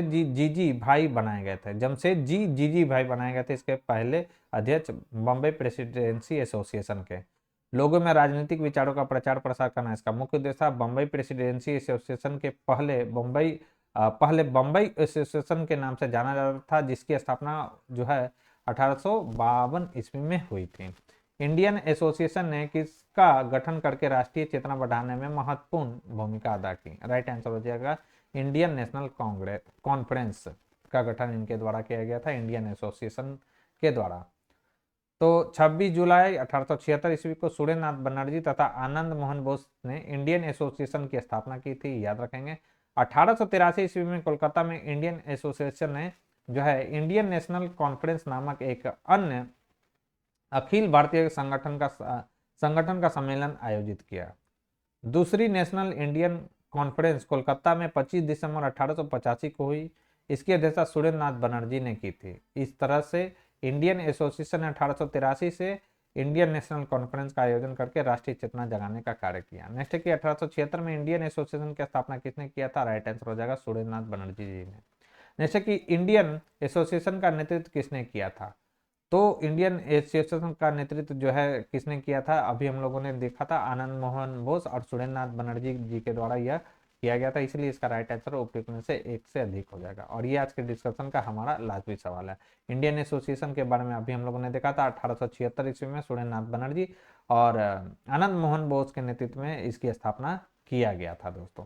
जी जीजी भाई बनाए गए थे। जमशेद जी जीजी भाई बनाए गए थे इसके पहले अध्यक्ष बॉम्बे प्रेसिडेंसी एसोसिएशन के। लोगों में राजनीतिक विचारों का प्रचार प्रसार करना इसका मुख्य उद्देश्य था। बॉम्बे प्रेसिडेंसी एसोसिएशन के पहले बॉम्बे एसोसिएशन के नाम से जाना जाता था, जिसकी स्थापना जो है 1852 ईस्वी में हुई थी। इंडियन एसोसिएशन ने किसका गठन करके राष्ट्रीय चेतना बढ़ाने में महत्वपूर्ण भूमिका अदा की? राइट आंसर हो जाएगा इंडियन नेशनल कॉन्फ्रेंस का गठन इनके द्वारा किया गया था, इंडियन एसोसिएशन के द्वारा। तो 26 जुलाई 1876 ईस्वी को सुरेंद्रनाथ बनर्जी तथा आनंद मोहन बोस ने इंडियन एसोसिएशन की स्थापना की थी, याद रखेंगे। 1883 ईस्वी में कोलकाता में इंडियन एसोसिएशन ने जो है इंडियन नेशनल कॉन्फ्रेंस नामक एक अन्य अखिल भारतीय संगठन का सम्मेलन आयोजित किया। दूसरी नेशनल इंडियन कॉन्फ्रेंस कोलकाता में 25 दिसंबर 1885 को हुई। इसकी अध्यक्षता सुरेंद्रनाथ बनर्जी ने की थी। इस तरह से इंडियन एसोसिएशन ने 1883 से इंडियन नेशनल कॉन्फ्रेंस का आयोजन करके राष्ट्रीय चेतना जगाने का कार्य किया। नेक्स्ट है कि 1876 में इंडियन एसोसिएशन की स्थापना किसने किया था? राइट आंसर हो जाएगा सुरेंद्रनाथ बनर्जी जी ने। नेक्स्ट है कि इंडियन एसोसिएशन का नेतृत्व किसने किया था? तो इंडियन एसोसिएशन का नेतृत्व जो है किसने किया था? अभी हम लोगों ने देखा था, आनंद मोहन बोस और सुरेंद्रनाथ बनर्जी जी के द्वारा यह किया गया था। इसलिए इसका राइट आंसर उपयुक्त में से एक से अधिक हो जाएगा। और ये आज के डिस्कशन का हमारा लाजमी सवाल है। इंडियन एसोसिएशन के बारे में अभी हम लोगों ने देखा था 1876 ईस्वी में सुरेंद्रनाथ बनर्जी और आनंद मोहन बोस के नेतृत्व में इसकी स्थापना किया गया था दोस्तों।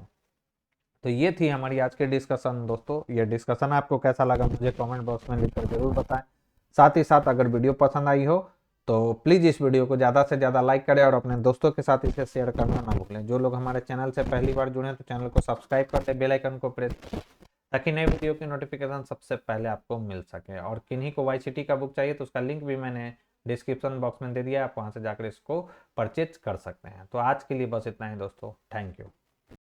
तो ये थी हमारी आज की डिस्कशन दोस्तों। ये डिस्कशन आपको कैसा लगा मुझे कमेंट बॉक्स में लिखकर जरूर बताएं। साथ ही साथ अगर वीडियो पसंद आई हो तो प्लीज़ इस वीडियो को ज़्यादा से ज़्यादा लाइक करें और अपने दोस्तों के साथ इसे शेयर करना ना भूलें। जो लोग हमारे चैनल से पहली बार जुड़े तो चैनल को सब्सक्राइब कर लें, बेल आइकन को प्रेस ताकि नए वीडियो की नोटिफिकेशन सबसे पहले आपको मिल सके। और किन्हीं को YCT का बुक चाहिए तो उसका लिंक भी मैंने डिस्क्रिप्शन बॉक्स में दे दिया, आप वहाँ से जाकर इसको परचेज कर सकते हैं। तो आज के लिए बस इतना ही दोस्तों, थैंक यू।